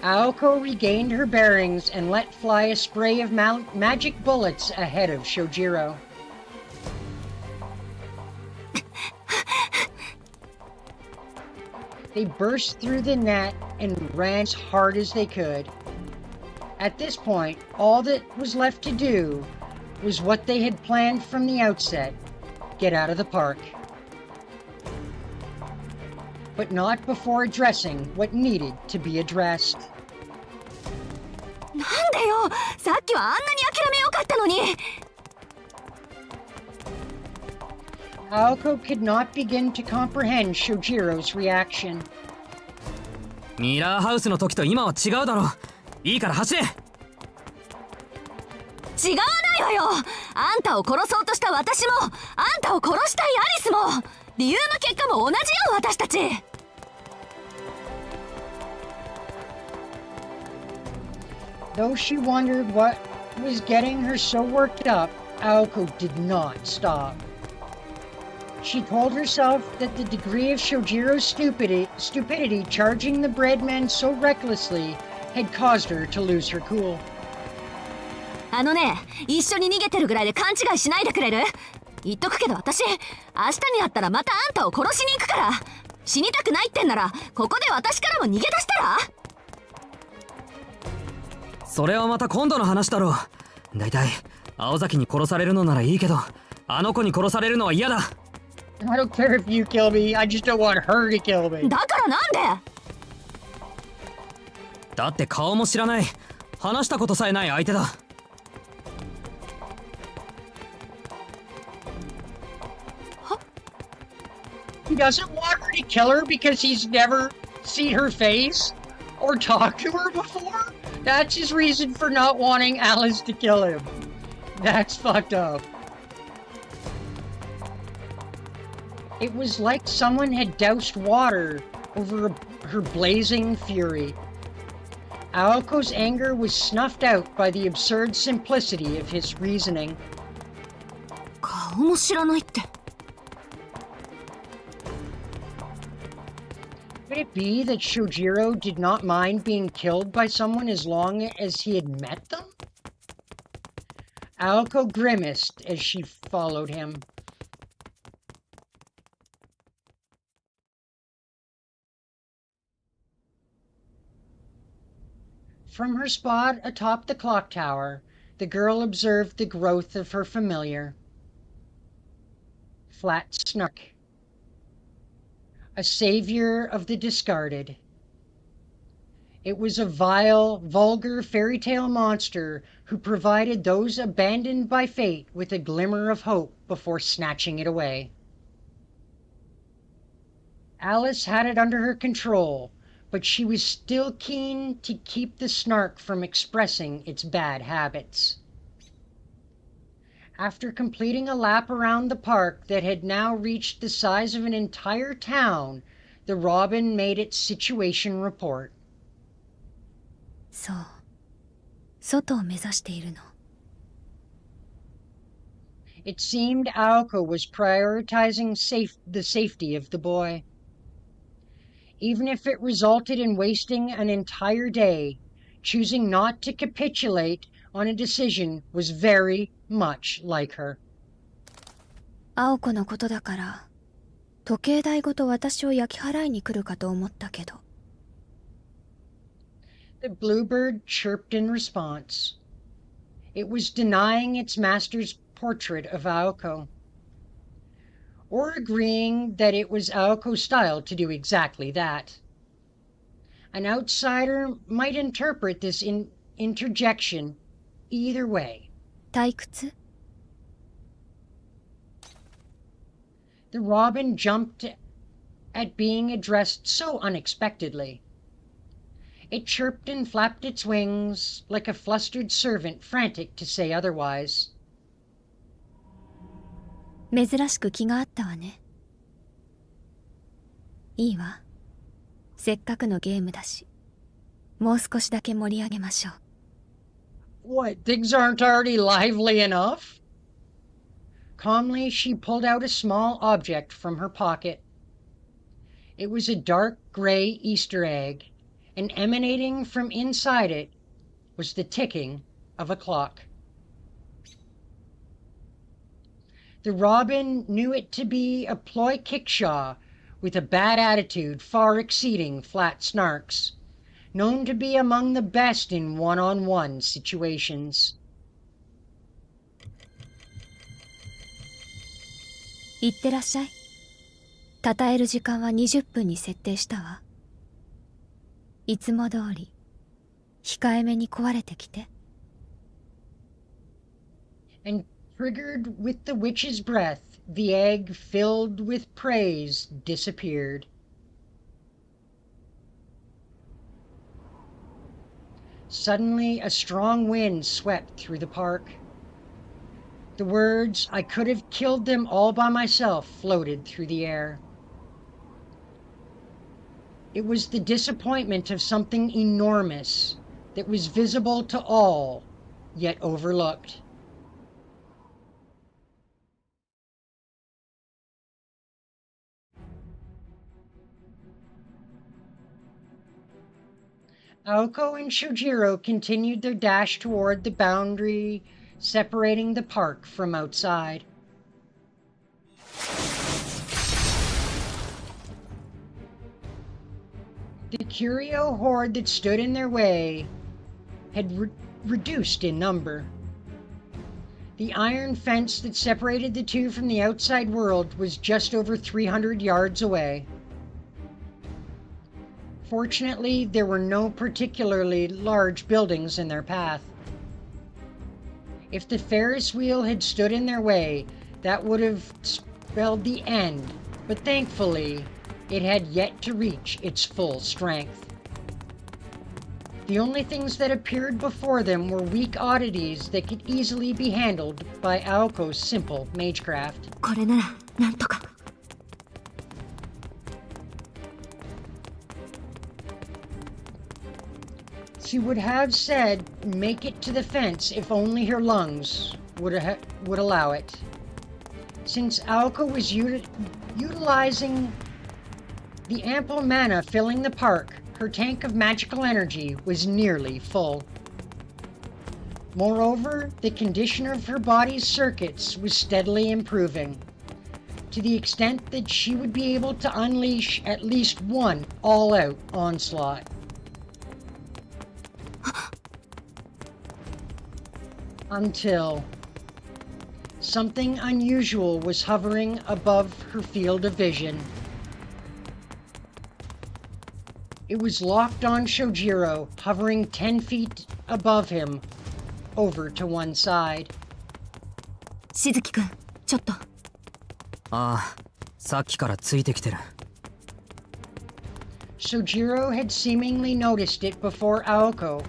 Aoko regained her bearings and let fly a spray of magic bullets ahead of Shojiro. They burst through the net and ran as hard as they could. At this point, all that was left to do was what they had planned from the outset: get out of the park. But not before addressing what needed to be addressed. なんでよ、さっきはあんなに諦めよかったのに。Aoko could not begin to comprehend Shojiro's reaction. ミラーハウスの時と今は違うだろ。いいから走れ。違わないわよ。あんたを殺そうとした私も、あんたを殺したいアリスも、理由の結果も同じよ、私たち。Though she wondered what was getting her so worked up, Aoko did not stop. She told herself that the degree of Shojiro's stupidity charging the breadmen so recklessly had caused her to lose her cool. あのね、一緒に逃げてるぐらいで勘違いしないでくれる？言っとくけど私、明日になったらまたあんたを殺しに行くから。死にたくないってんなら、ここで私からも逃げ出したら？それはまた今度の話だろう。だいたい青崎に殺されるのならいいけど、あの子に殺されるのは嫌だ。I don't care if you kill me, I just don't want her to kill me. だからなんで？だって顔も知らない、話したことさえない相手だ。He doesn't want her to kill her because he's never seen her face or talked to her before? That's his reason for not wanting Alice to kill him. That's fucked up. It was like someone had doused water over her blazing fury. Aoko's anger was snuffed out by the absurd simplicity of his reasoning. 顔も知らないって。Could it be that Shojiro did not mind being killed by someone as long as he had met them? Aoko grimaced as she followed him. From her spot atop the clock tower, the girl observed the growth of her familiar. Flat Snark. A savior of the discarded. It was a vile, vulgar fairy tale monster who provided those abandoned by fate with a glimmer of hope before snatching it away. Alice had it under her control, but she was still keen to keep the Snark from expressing its bad habits. After completing a lap around the park that had now reached the size of an entire town, the Robin made its situation report. そう。外を目指しているの。It seemed Aoko was prioritizing the safety of the boy. Even if it resulted in wasting an entire day, choosing not to capitulate on a decision was very much like her. 青子のことだから、時計台ごと私を焼き払いに来るかと思ったけど。The bluebird chirped in response. It was denying its master's portrait of Aoko, or agreeing that it was Aoko's style to do exactly that. An outsider might interpret this interjection either way. 退屈？ The robin jumped at being addressed so unexpectedly. It chirped and flapped its wings like a flustered servant frantic to say otherwise. 珍しく気があったわね。いいわ。せっかくのゲームだし、もう少しだけ盛り上げましょう。What, things aren't already lively enough? Calmly, she pulled out a small object from her pocket. It was a dark gray Easter egg, and emanating from inside it was the ticking of a clock. The robin knew it to be a ploy kickshaw with a bad attitude far exceeding Flat Snark's, known to be among the best in one-on-one situations. 行ってらっしゃい。称える時間は20分に設定したわ。いつも通り控えめに壊れてきて。And triggered with the witch's breath, the egg filled with praise disappeared. Suddenly, a strong wind swept through the park. The words, "I could have killed them all by myself," floated through the air. It was the disappointment of something enormous that was visible to all, yet overlooked. Aoko and Shojiro continued their dash toward the boundary separating the park from outside. The curio horde that stood in their way had reduced in number. The iron fence that separated the two from the outside world was just over 300 yards away. Fortunately, there were no particularly large buildings in their path. If the Ferris wheel had stood in their way, that would have spelled the end, but thankfully, it had yet to reach its full strength. The only things that appeared before them were weak oddities that could easily be handled by Aoko's simple magecraft. これならなんとか。She would have said, "Make it to the fence," if only her lungs would allow it. Since Aoko was utilizing the ample mana filling the park, her tank of magical energy was nearly full. Moreover, the condition of her body's circuits was steadily improving, to the extent that she would be able to unleash at least one all-out onslaught. Until something unusual was hovering above her field of vision. It was locked on Shojiro, hovering 10 feet above him, over to one side. しずきくん、ちょっと。ああ、さっきからついてきてる。Shojiro had seemingly noticed it before Aoko,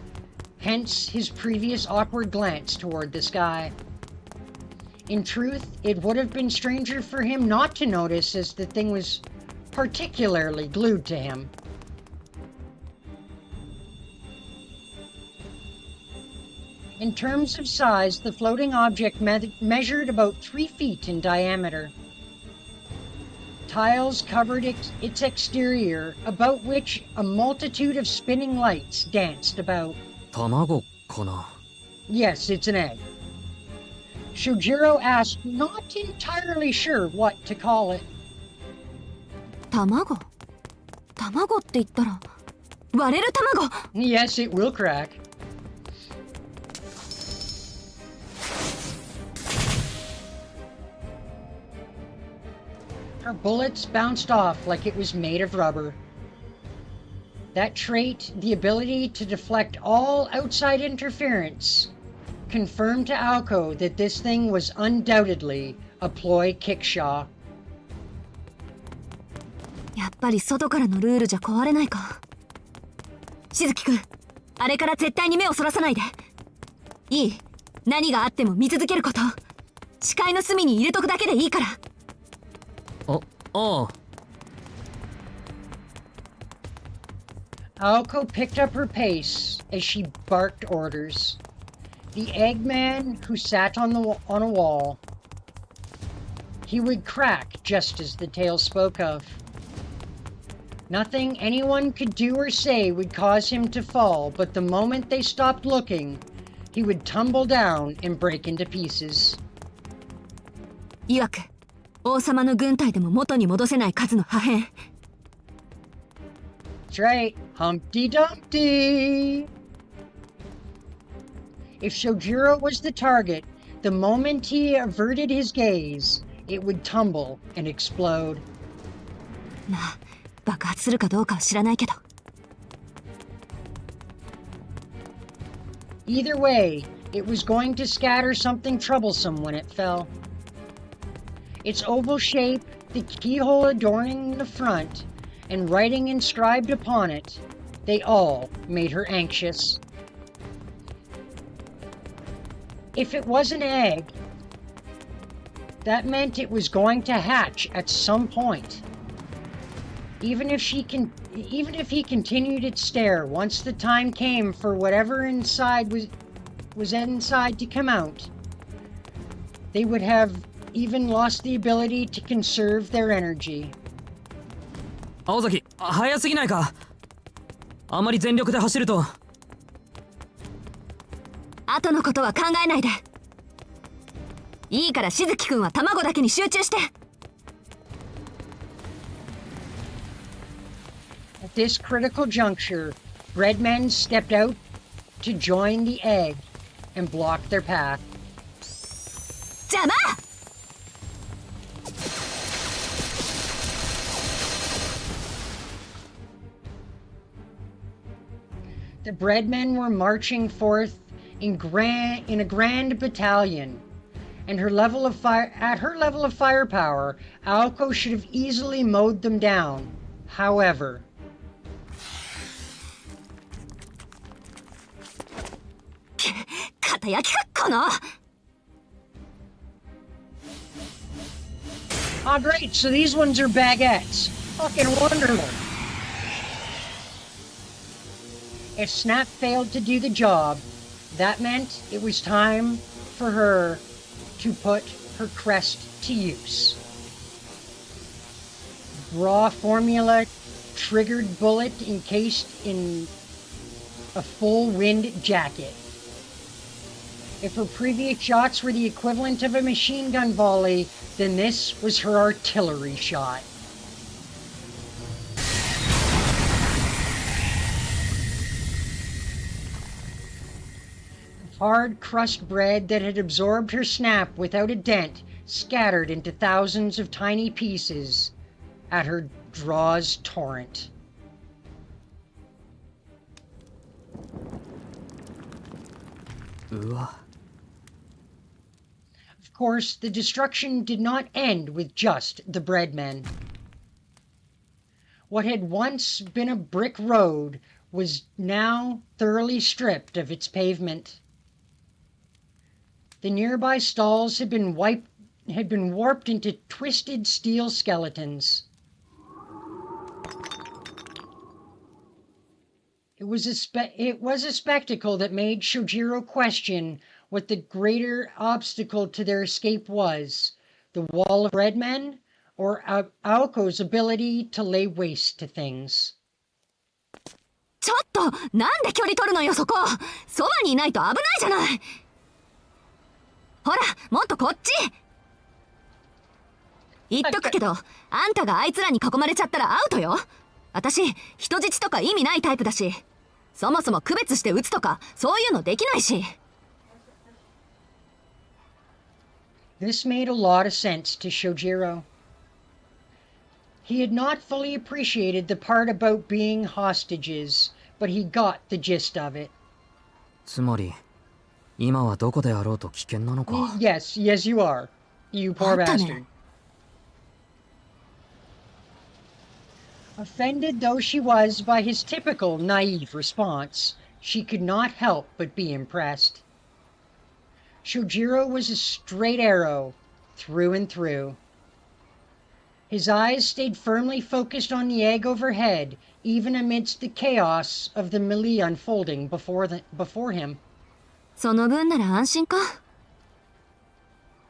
hence his previous awkward glance toward the sky. In truth, it would have been stranger for him not to notice, as the thing was particularly glued to him. In terms of size, the floating object measured about 3 feet in diameter. Tiles covered its exterior, about which a multitude of spinning lights danced about. 卵かな。 Yes, it's an egg. Shojiro asked, not entirely sure what to call it. 卵？卵って言ったら割れる卵。 Yes, it will crack. Her bullets bounced off like it was made of rubber. That trait, the ability to deflect all outside interference, confirmed to Aoko that this thing was undoubtedly a ploy kickshaw. やっぱり外からのルールじゃ壊れないか。しずきくん、あれから絶対に目をそらさないで。いい。何があっても見続けること。視界の隅に入れとくだけでいいから。ああ。Aoko picked up her pace as she barked orders. The Eggman, who sat on a wall, he would crack just as the tale spoke of. Nothing anyone could do or say would cause him to fall, but the moment they stopped looking, he would tumble down and break into pieces. いわく、王様の軍隊でも元に戻せない数の破片。That's right, Humpty Dumpty! If Shojiro was the target, the moment he averted his gaze, it would tumble and explode. まあ爆発するかどうかは知らないけど。 Either way, it was going to scatter something troublesome when it fell. Its oval shape, the keyhole adorning the front, and writing inscribed upon it, they all made her anxious. If it was an egg, that meant it was going to hatch at some point. Even if he continued its stare once the time came for whatever inside was inside to come out, they would have even lost the ability to conserve their energy. 青崎、早すぎないか。あまり全力で走ると。後のことは考えないで。いいからしずきくんは卵だけに集中して。 At this critical juncture, Breadmen stepped out to join the egg and block their path. 邪魔！ The Breadmen were marching forth in a grand battalion, and at her level of firepower, Aoko should have easily mowed them down. However, 肩焼きかこの。 ah, great, so these ones are baguettes. Fucking wonderful. If Snap failed to do the job, that meant it was time for her to put her crest to use. Raw formula triggered bullet encased in a full wind jacket. If her previous shots were the equivalent of a machine gun volley, then this was her artillery shot. Hard crust bread that had absorbed her snap without a dent scattered into thousands of tiny pieces at her draw's torrent. Of course, the destruction did not end with just the Breadmen. What had once been a brick road was now thoroughly stripped of its pavement. The nearby stalls had been warped into twisted steel skeletons. It was a spectacle that made Shojiro question what the greater obstacle to their escape was, the wall of Breadmen or Aoko's ability to lay waste to things. ちょっとなんで距離取るのよそこ。そばにいないと危ないじゃない。ほらもっとこっち。言っとくけど、あんたがあいつらに囲まれちゃったらアウトよ。私人質とか意味ないタイプだし、そもそも区別して撃つとかそういうのできないし。 This made a lot of sense to Shojiro. He had not fully appreciated the part about being hostages, but he got the gist of it. つまり、今はどこであろうと危険なのか。Yes, yes you are. You poor bastard. Offended though she was by his typical naive response, she could not help but be impressed. Shojiro was a straight arrow, through and through. His eyes stayed firmly focused on the egg overhead, even amidst the chaos of the melee unfolding before him. その分なら安心か。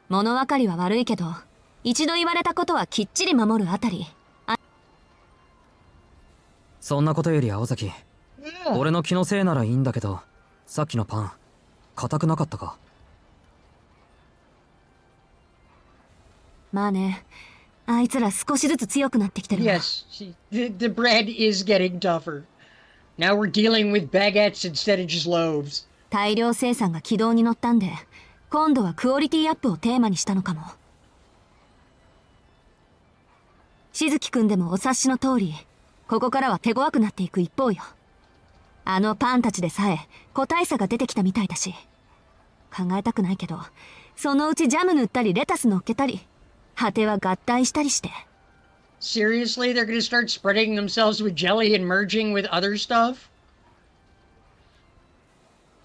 物分かりは悪いけど、一度言われたことはきっちり守るあたり。そんなことより青崎、俺の気のせいならいいんだけど、さっきのパン、硬くなかったか。まあね、あいつら少しずつ強くなってきてるわ。 Yes, the bread is getting tougher. Now we're dealing with baguettes instead of just loaves. 大量生産が軌道に乗ったんで、今度はクオリティアップをテーマにしたのかも。しずきくんでもお察しの通り、ここからは手強くなっていく一方よ。あのパンたちでさえ個体差が出てきたみたいだし。考えたくないけど、そのうちジャム塗ったりレタス乗っけたり、果ては合体したりして。Seriously, they're gonna start spreading themselves with jelly and merging with other stuff?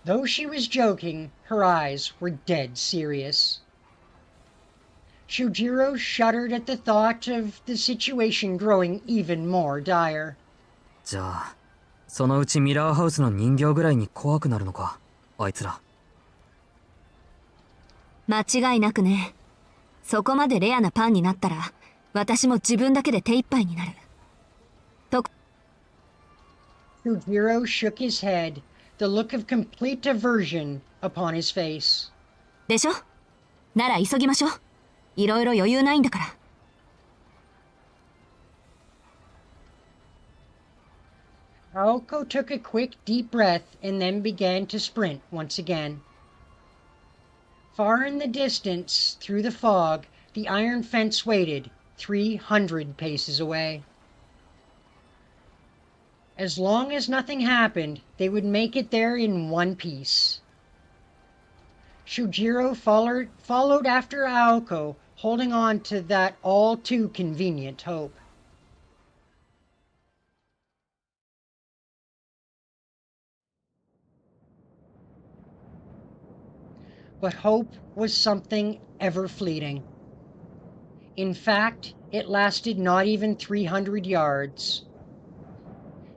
Though she was joking, her eyes were dead serious. Shojiro shuddered at the thought of the situation growing even more dire. じゃあそのうちミラーハウスの人形ぐらいに怖くなるのか、あいつら。間違いなくね。そこまでレアなパンになったら、私も自分だけで手一杯になる。と。Shojiro shook his head, the look of complete aversion upon his face. でしょ？なら急ぎましょう。いろいろ余裕ないんだから。Aoko took a quick, deep breath and then began to sprint once again. Far in the distance, through the fog, the iron fence waited, 300 paces away. As long as nothing happened, they would make it there in one piece. Shojiro followed after Aoko, holding on to that all too convenient hope. But hope was something ever fleeting. In fact, it lasted not even 300 yards.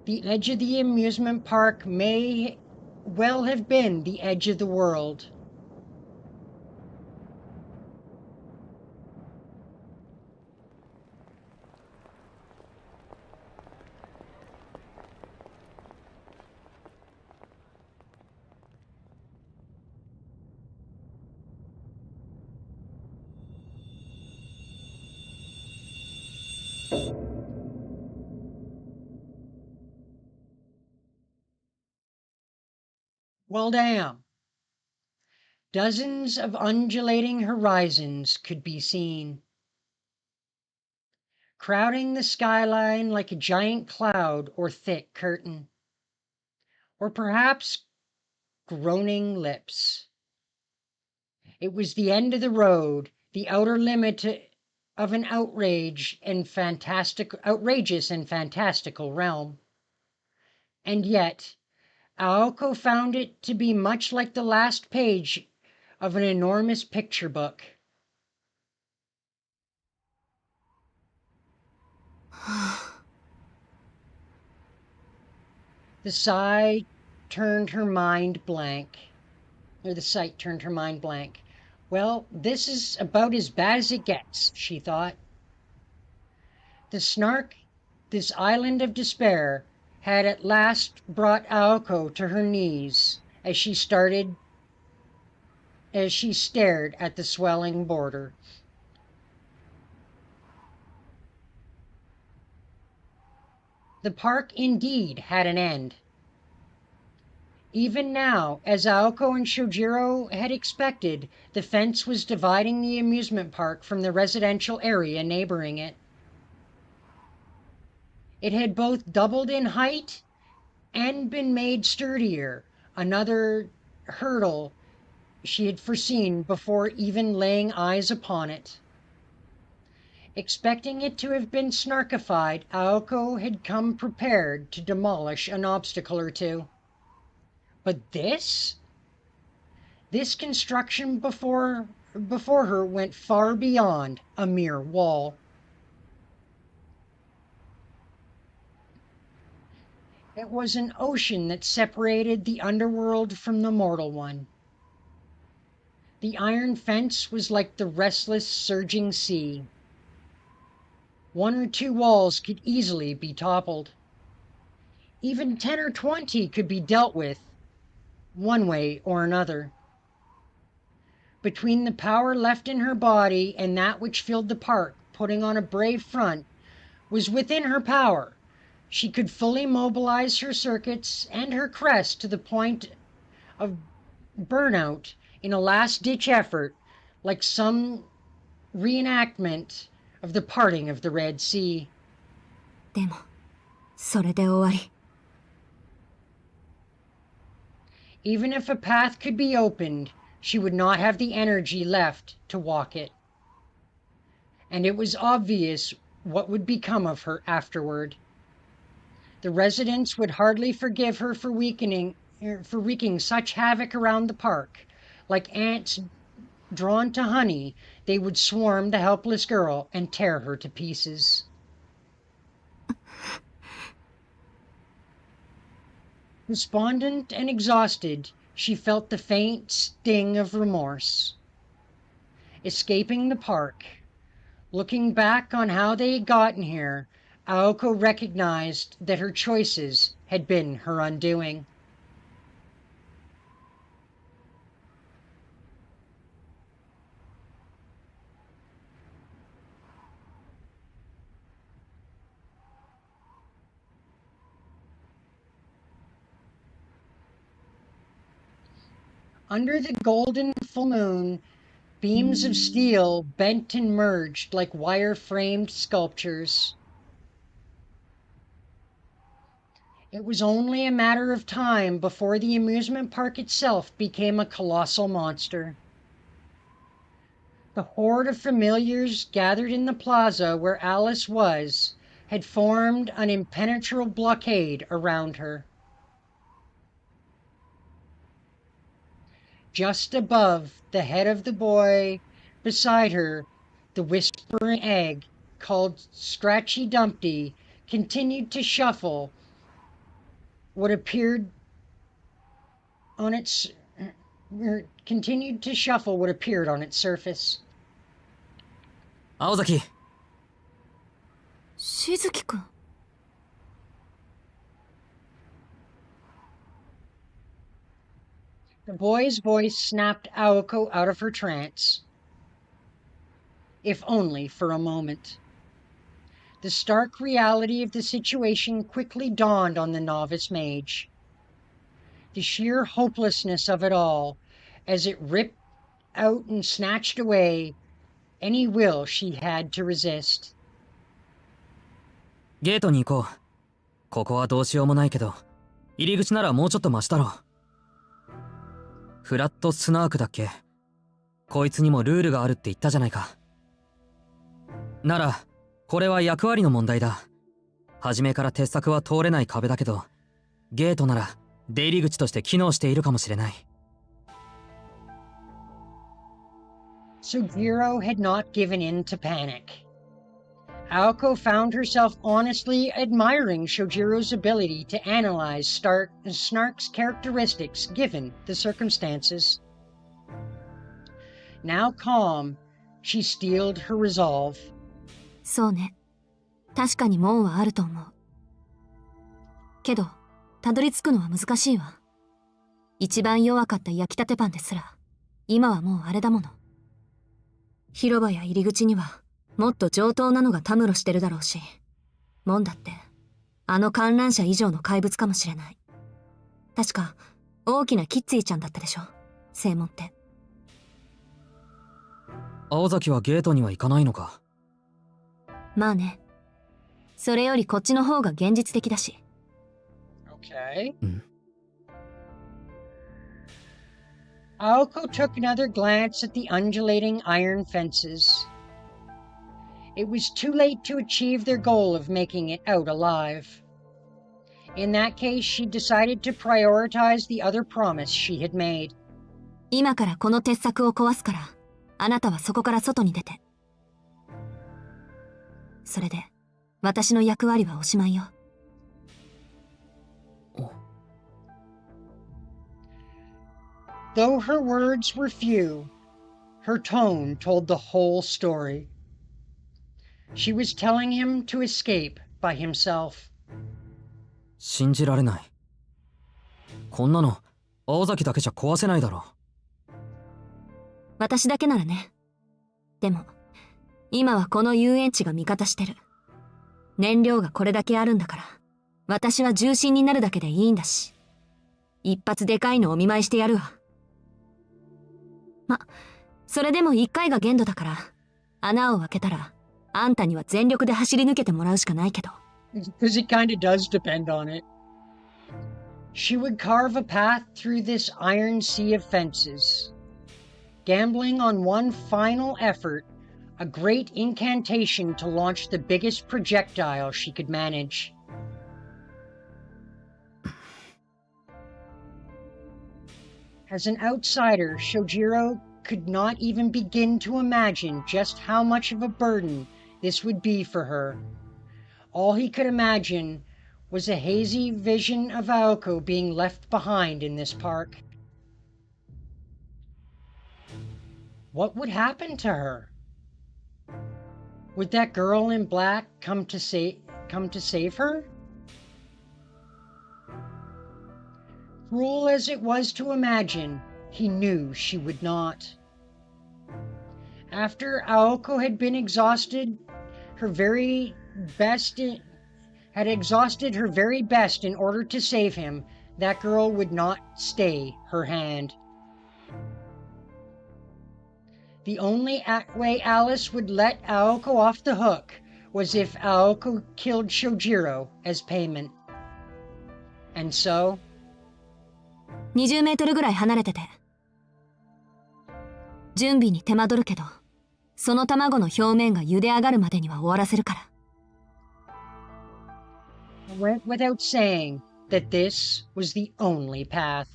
The edge of the amusement park may well have been the edge of the world. Well, damn. Dozens of undulating horizons could be seen, crowding the skyline like a giant cloud or thick curtain, or perhaps groaning lips. It was the end of the road, the outer limit of an outrageous and fantastical realm. And yet, Aoko found it to be much like the last page of an enormous picture book. The sight turned her mind blank. Well, this is about as bad as it gets, she thought. The snark, this island of despair, had at last brought Aoko to her knees as she stared at the swelling border. The park indeed had an end. Even now, as Aoko and Shojiro had expected, the fence was dividing the amusement park from the residential area neighboring it. It had both doubled in height and been made sturdier, another hurdle she had foreseen before even laying eyes upon it. Expecting it to have been snarkified, Aoko had come prepared to demolish an obstacle or two. But this construction before her went far beyond a mere wall. It was an ocean that separated the underworld from the mortal one. The iron fence was like the restless, surging sea. One or two walls could easily be toppled. Even 10 or 20 could be dealt with, one way or another. Between the power left in her body and that which filled the park, putting on a brave front was within her power. She could fully mobilize her circuits and her crest to the point of burnout in a last-ditch effort, like some reenactment of the parting of the Red Sea. でも、それで終わり。Even if a path could be opened, she would not have the energy left to walk it. And it was obvious what would become of her afterward. The residents would hardly forgive her for wreaking such havoc around the park. Like ants drawn to honey, they would swarm the helpless girl and tear her to pieces. Despondent and exhausted, she felt the faint sting of remorse. Escaping the park, looking back on how they had gotten here, Aoko recognized that her choices had been her undoing. Under the golden full moon, beams of steel bent and merged like wire-framed sculptures. It was only a matter of time before the amusement park itself became a colossal monster. The horde of familiars gathered in the plaza where Alice was had formed an impenetrable blockade around her. Just above the head of the boy, beside her, the whispering egg, called Scratchy Dumpty, continued to shuffle what appeared on its surface. 青崎、しずきくん。The boy's voice snapped Aoko out of her trance, if only for a moment. The stark reality of the situation quickly dawned on the novice mage. The sheer hopelessness of it all, as it ripped out and snatched away any will she had to resist. ゲートに行こう。ここはどうしようもないけど、入り口ならもうちょっとマシだろ。フラットスナークだっけ？こいつにもルールがあるって言ったじゃないか。なら、これは役割の問題だ。初めから鉄柵は通れない壁だけど、ゲートなら出入り口として機能しているかもしれない。Sugiro had not given in to panic. Aoko found herself honestly admiring Shojiro's ability to analyze Snark's characteristics given the circumstances. Now calm, she steeled her resolve. そうね。確かに門はあると思う。けど、たどり着くのは難しいわ。一番弱かった焼きたてパンですら、今はもうあれだもの。広場や入り口には、もっと上等なのがたむろしてるだろうし、門だって、あの観覧車以上の怪物かもしれない。確か、大きなキッツィちゃんだったでしょ、正門って。青崎はゲートには行かないのか。まあね。それよりこっちの方が現実的だし。Okay. うん。Aoko took another glance at the undulating iron fences. It was too late to achieve their goal of making it out alive. In that case, she decided to prioritize the other promise she had made. 今からこの鉄柵を壊すから、あなたはそこから外に出て。それで、私の役割はおしまいよ。Though her words were few, her tone told the whole story. She was telling him to escape by himself. 信じられない。こんなの、青崎だけじゃ壊せないだろ。私だけならね。でも、今はこの遊園地が味方してる。燃料がこれだけあるんだから、私は重心になるだけでいいんだし。一発でかいのお見舞いしてやるわ。それでも一回が限度だから、穴を開けたら、あんたには全力で走り抜けてもらうしかないけど。Because it kind of does depend on it. She would carve a path through this iron sea of fences, gambling on one final effort, a great incantation to launch the biggest projectile she could manage. As an outsider, Shojiro could not even begin to imagine just how much of a burden this would be for her. All he could imagine was a hazy vision of Aoko being left behind in this park. What would happen to her? Would that girl in black come to save her? Cruel as it was to imagine, he knew she would not. After Aoko had been exhausted her very best in order to save him, that girl would not stay her hand. The only way Alice would let Aoko off the hook was if Aoko killed Shojiro as payment. And so, 20メートルぐらい離れてて。準備に手間取るけど、その卵の表面が茹で上がるまでには終わらせるから。it went without saying that this was the only path.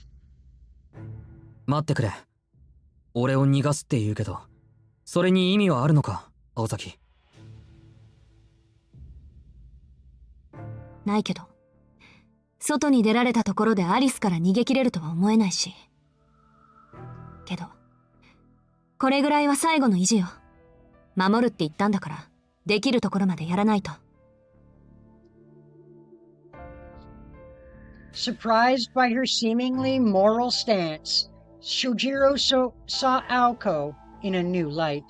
待ってくれ。俺を逃がすって言うけど、それに意味はあるのか、青崎。ないけど。外に出られたところでアリスから逃げ切れるとは思えないし。けど、これぐらいは最後の意地よ。守るって言ったんだから、できるところまでやらないと。Surprised by her seemingly moral stance, Shojiro saw Aoko in a new light.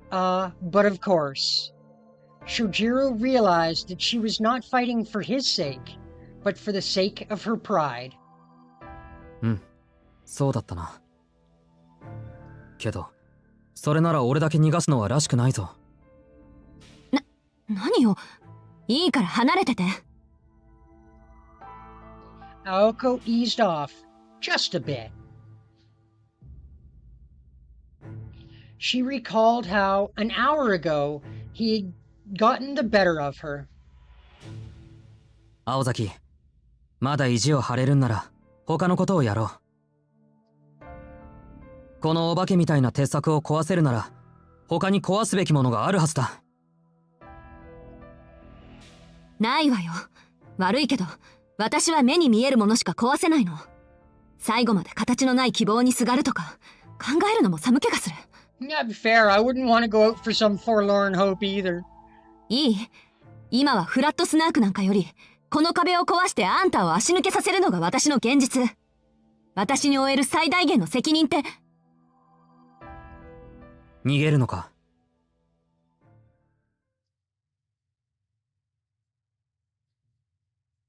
But of course, Shojiro realized that she was not fighting for his sake, but for the sake of her pride. そうだったな。けど、それなら俺だけ逃がすのはらしくないぞ。何よ。いいから離れてて。Aoko eased off, just a bit. She recalled how, an hour ago, he had gotten the better of her. 青崎、まだ意地を張れるんなら、他のことをやろう。このお化けみたいな鉄柵を壊せるなら、他に壊すべきものがあるはずだ。ないわよ。悪いけど、私は目に見えるものしか壊せないの。最後まで形のない希望にすがるとか、考えるのも寒気がする。Yeah, fair. I wouldn't want to go out for some forlorn hope either. いい？今はフラットスナークなんかより、この壁を壊してあんたを足抜けさせるのが私の現実。私に負える最大限の責任って。逃げるのか。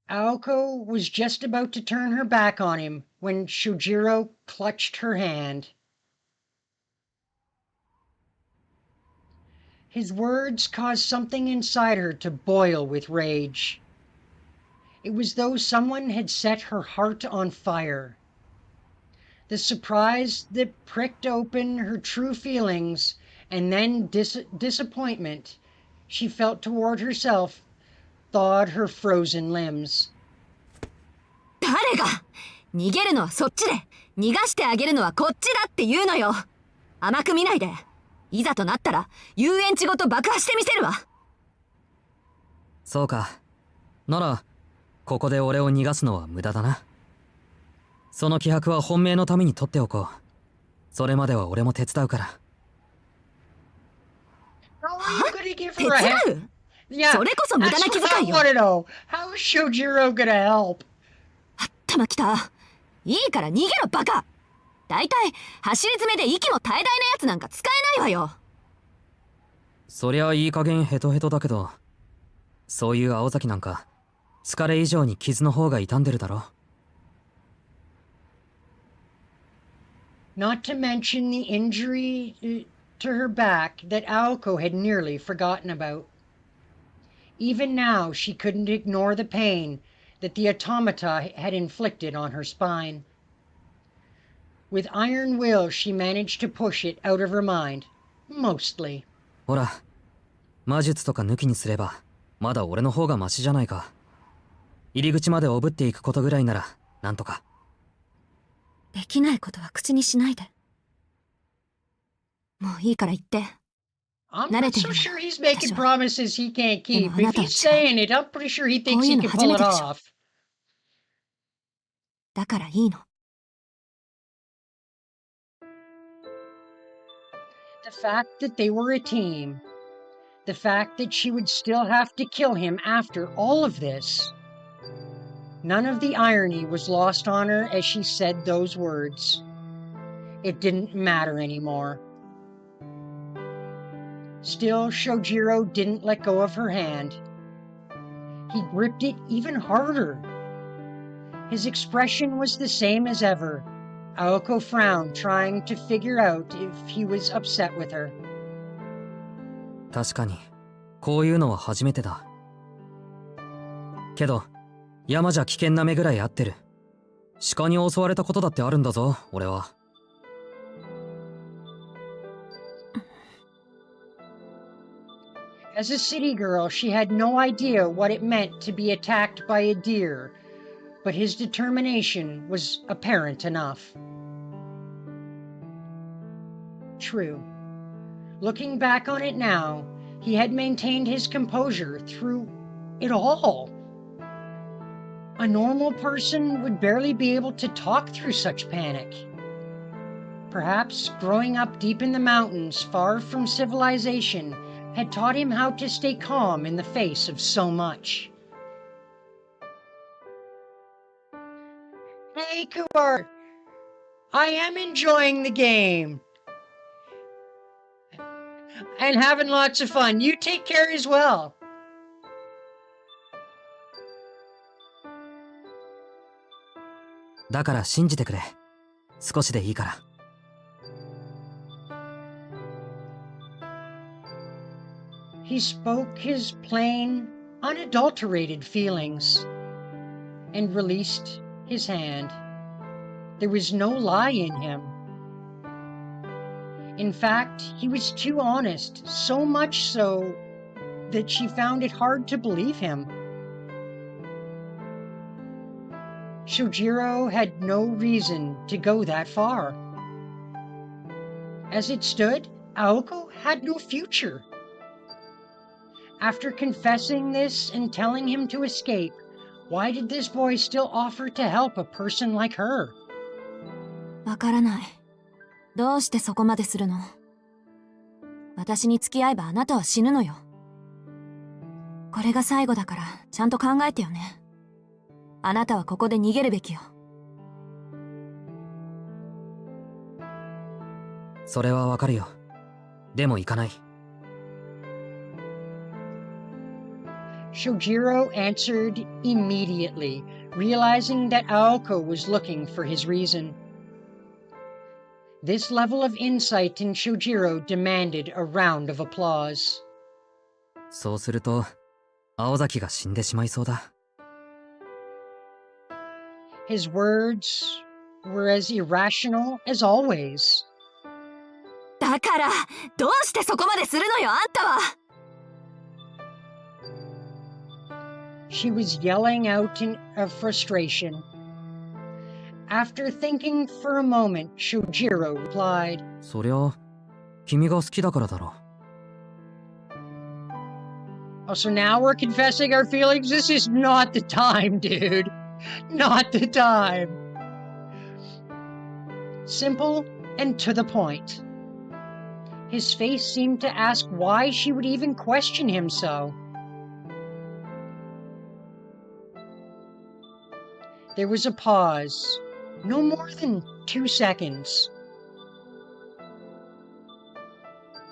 Aoko was just about to turn her back on him when Shojiro clutched her hand. His words caused something inside her to boil with rage. It was though someone had set her heart on fire. The surprise that pricked open her true feelings, and then disappointment she felt toward herself, thawed her frozen limbs. 誰が逃げるのはそっちで、逃がしてあげるのはこっちだって言うのよ。甘く見ないで。いざとなったら遊園地ごと爆破してみせるわ。そうか。なら、ここで俺を逃がすのは無駄だな。その気迫は本命のために取っておこう。それまでは俺も手伝うから。手伝う？ Yeah, それこそ無駄な気遣いよ。 I want to know. How is Shojiro gonna help? 頭きた。いいから逃げろバカ。だいたい走り詰めで息も絶え絶えなやつなんか使えないわよ。そりゃいい加減ヘトヘトだけど、そういう青崎なんか疲れ以上に傷の方が傷んでるだろ。Not to mention the injury to her back that Aoko had nearly forgotten about. Even now she couldn't ignore the pain that the automata had inflicted on her spine. With iron will she managed to push it out of her mind, mostly. ほら、魔術とか抜きにすれば、まだ俺の方がマシじゃないか。入り口までおぶっていくことぐらいなら、なんとか。できないことは口にしないで。もういいから言って。I'm not so sure he's making promises he can't keep. If he's saying it, I'm pretty sure he thinks he can pull it off. だからいいの。The fact that they were a team, the fact that she would still have to kill him after all of this. None of the irony was lost on her as she said those words. It didn't matter anymore. Still, Shojiro didn't let go of her hand. He gripped it even harder. His expression was the same as ever. Aoko frowned, trying to figure out if he was upset with her. 確かに、こういうのは初めてだ。けど、山じゃ危険な目ぐらい合ってる。鹿に襲われたことだってあるんだぞ、俺は。As a city girl, she had no idea what it meant to be attacked by a deer, but his determination was apparent enough. True. Looking back on it now, he had maintained his composure through it all. A normal person would barely be able to talk through such panic. Perhaps growing up deep in the mountains, far from civilization, had taught him how to stay calm in the face of so much. Hey, Kuwar! I am enjoying the game. And having lots of fun. You take care as well. Daから信じてくれ。少しでいいから。He spoke his plain, unadulterated feelings and released his hand. There was no lie in him. In fact, he was too honest, so much so that she found it hard to believe him. Shojiro had no reason to go that far. As it stood, Aoko had no future. After confessing this and telling him to escape, why did this boy still offer to help a person like her? わからない。どうしてそこまでするの？私に付き合えばあなたは死ぬのよ。これが最後だからちゃんと考えてよね。あなたはここで逃げるべきよ。それはわかるよ。でも行かない。Shojiro answered immediately, realizing that Aoko was looking for his reason. This level of insight in Shojiro demanded a round of applause. そうすると、青崎が死んでしまいそうだ。His words were as irrational as always. だから、どうしてそこまでするのよ、あんたは！She was yelling out of frustration. After thinking for a moment, Shojiro replied, そりゃ、君が好きだからだろ。Oh, so now we're confessing our feelings? This is not the time, dude. Not the time. Simple and to the point. His face seemed to ask why she would even question him so. There was a pause, no more than 2 seconds.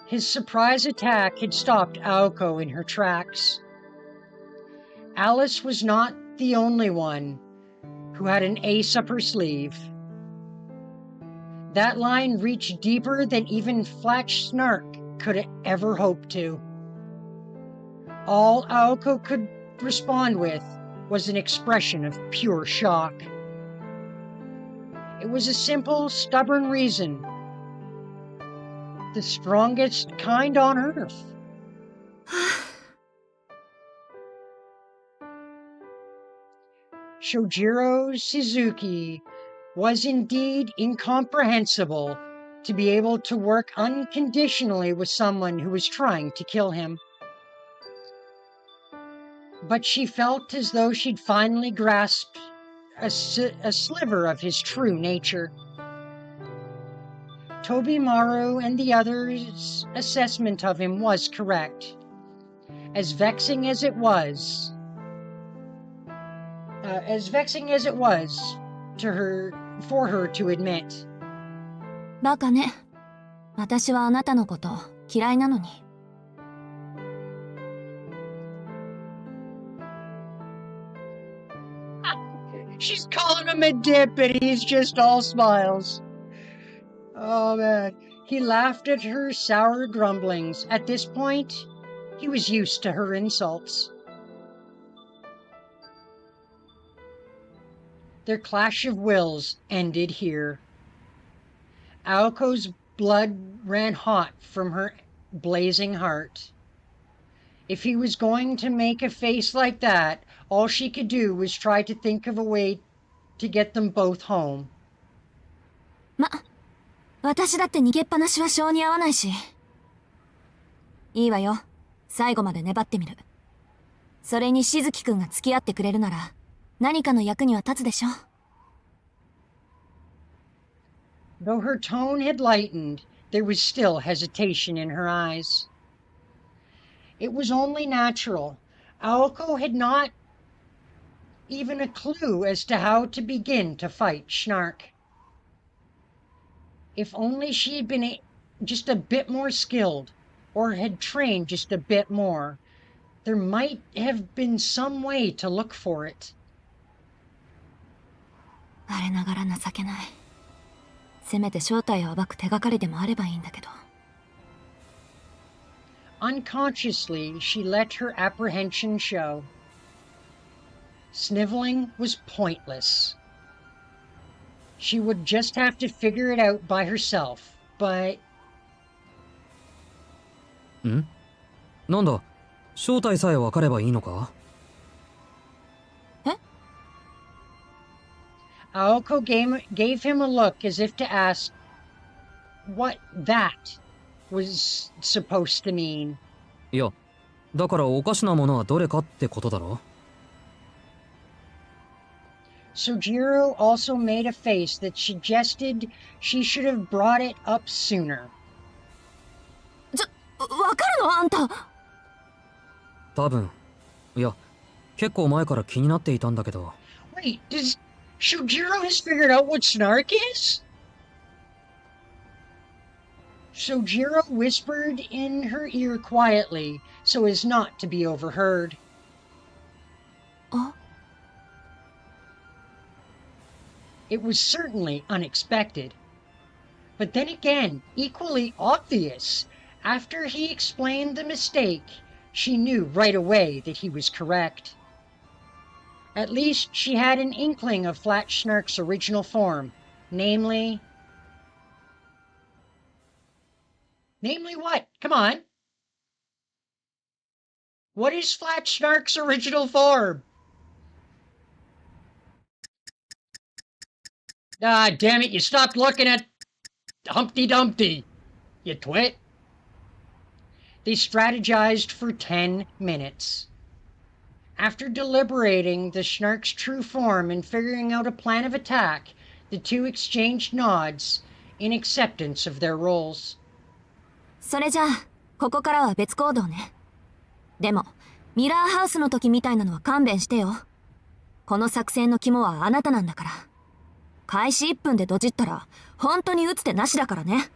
His surprise attack had stopped Aoko in her tracks. Alice was not the only one who had an ace up her sleeve. That line reached deeper than even Flatch Snark could have ever hoped to. All Aoko could respond with was an expression of pure shock. It was a simple, stubborn reason. The strongest kind on earth. Shojiro Suzuki was indeed incomprehensible to be able to work unconditionally with someone who was trying to kill him. But she felt as though she'd finally grasped a sliver of his true nature. Tobimaru and the others' assessment of him was correct. As vexing as it was for her to admit. バカね。私はあなたのこと嫌いなのに。She's calling him a dip and he's just all smiles. Oh man. He laughed at her sour grumblings. At this point, he was used to her insults. Their clash of wills ended here. Aoko's blood ran hot from her blazing heart. If he was going to make a face like that, all she could do was try to think of a way to get them both home. 私だって逃げっぱなしは性に合わないし。いいわよ。最後まで粘ってみる。それにしずきくんが付き合ってくれるなら、何かの役には立つでしょ。Though her tone had lightened, there was still hesitation in her eyes. It was only natural. Aoko had not even a clue as to how to begin to fight Schnark. If only she had been just a bit more skilled, or had trained just a bit more, there might have been some way to look for it. 我ながら情けない。せめて正体を暴く手がかりでもあればいいんだけど。Unconsciously, she let her apprehension show. Sniveling was pointless. She would just have to figure it out by herself, but... ん？なんだ？正体さえ分かればいいのか？え？ Aoko gave him a look as if to ask what that was supposed to mean. いや、だからおかしなものはどれかってことだろ？ Sojiro also made a face that suggested she should have brought it up sooner. わかるのあんた。多分。いや、結構前から気になっていたんだけど。Wait, does Shojiro has figured out what Snark is? Shojiro whispered in her ear quietly, so as not to be overheard. あ？ It was certainly unexpected. But then again, equally obvious. After he explained the mistake, she knew right away that he was correct. At least she had an inkling of Flatch Snark's original form, namely... Namely what? Come on. What is Flatch Snark's original form? Ah, damn it, you stopped looking at Humpty Dumpty, you twit. They strategized for 10 minutes. After deliberating the Schnark's true form and figuring out a plan of attack, the two exchanged nods in acceptance of their roles. それじゃあ、ここからは別行動ね。でも、ミラーハウスの時みたいなのは勘弁してよ。この作戦の肝はあなたなんだから。開始1分でドジったら、本当に打つ手なしだからね。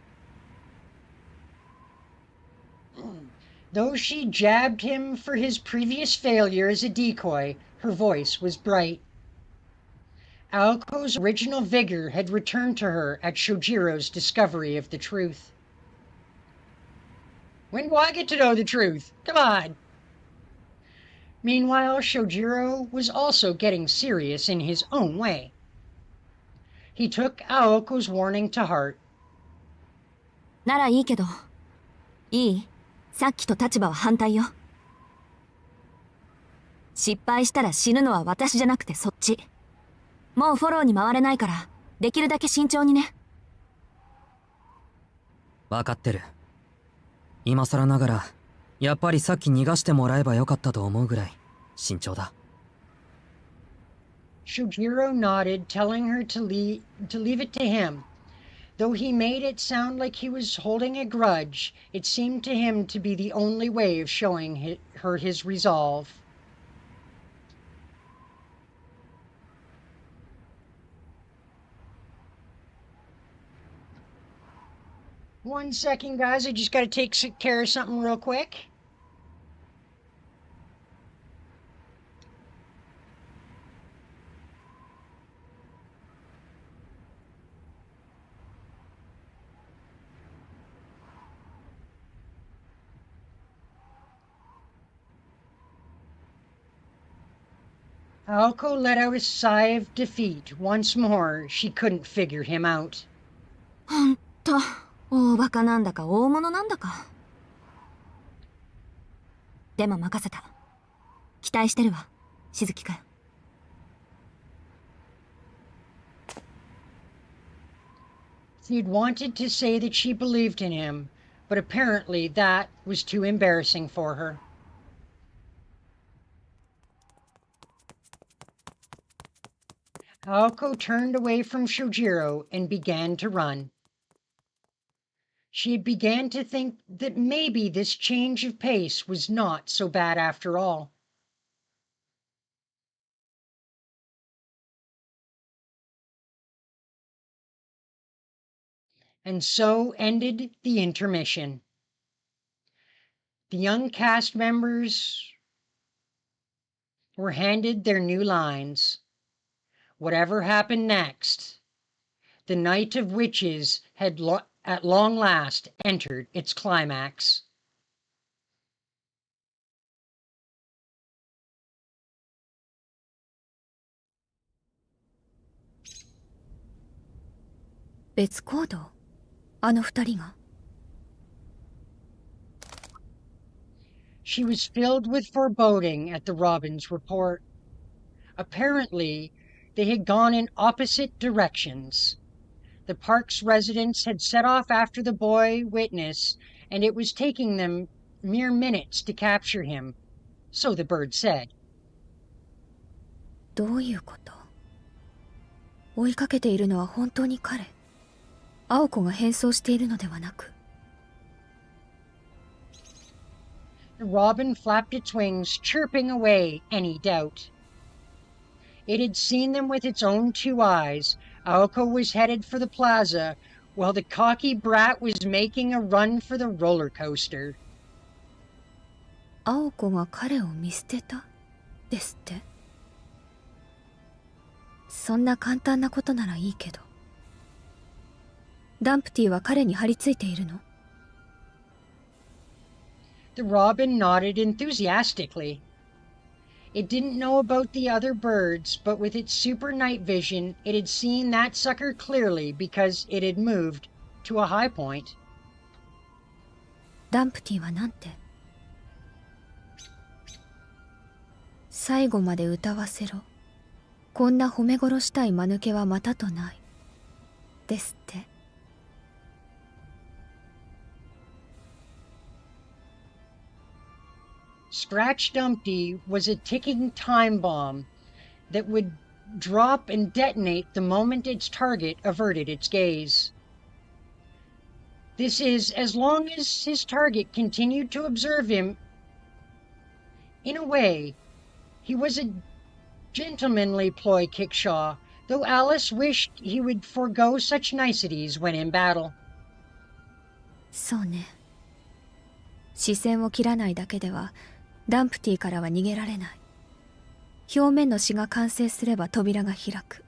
Though she jabbed him for his previous failure as a decoy, her voice was bright. Aoko's original vigor had returned to her at Shojiro's discovery of the truth. When do I get to know the truth? Come on! Meanwhile, Shojiro was also getting serious in his own way. He took Aoko's warning to heart. ならいいけど。いい？さっきと立場は反対よ。失敗したら死ぬのは私じゃなくてそっち。もうフォローに回れないから、できるだけ慎重にね。分かってる。今更ながら、やっぱりさっき逃がしてもらえばよかったと思うぐらい慎重だ。Shojiro nodded, telling her to leave it to him. Though he made it sound like he was holding a grudge, it seemed to him to be the only way of showing her his resolve. One second, guys. I just got to take care of something real quick. Aoko let out a sigh of defeat. Once more, she couldn't figure him out. ほんと、大バカなんだか大物なんだか。でも任せた。期待してるわ、しずきくん。She'd wanted to say that she believed in him, but apparently that was too embarrassing for her. Aoko turned away from Shojiro and began to run. She began to think that maybe this change of pace was not so bad after all. And so ended the intermission. The young cast members were handed their new lines. Whatever happened next, the Night of Witches had at long last entered its climax. She was filled with foreboding at the Robins' report. Apparently, they had gone in opposite directions. The park's residents had set off after the boy witness, and it was taking them mere minutes to capture him, so the bird said. どういうこと？追いかけているのは本当に彼？青子が変装しているのではなく。The robin flapped its wings, chirping away any doubt. It had seen them with its own two eyes. Aoko was headed for the plaza, while the cocky brat was making a run for the roller coaster. 青子が彼を見捨てたですって？そんな簡単なことならいいけど。ダンプティは彼に張り付いているの？ The robin nodded enthusiastically. It didn't know about the other birds, but with its super night vision, it had seen that sucker clearly because it had moved to a high point. ダンプティはなんて？最後まで歌わせろ。こんな褒め殺したい間抜けはまたとない。ですって。Scratch Dumpty was a ticking time bomb that would drop and detonate the moment its target averted its gaze. This is, as long as his target continued to observe him. In a way, he was a gentlemanly ploy kickshaw, though Alice wished he would forego such niceties when in battle. そうね。視線を切らないだけではダンプティからは逃げられない。表面の詩が完成すれば扉が開く。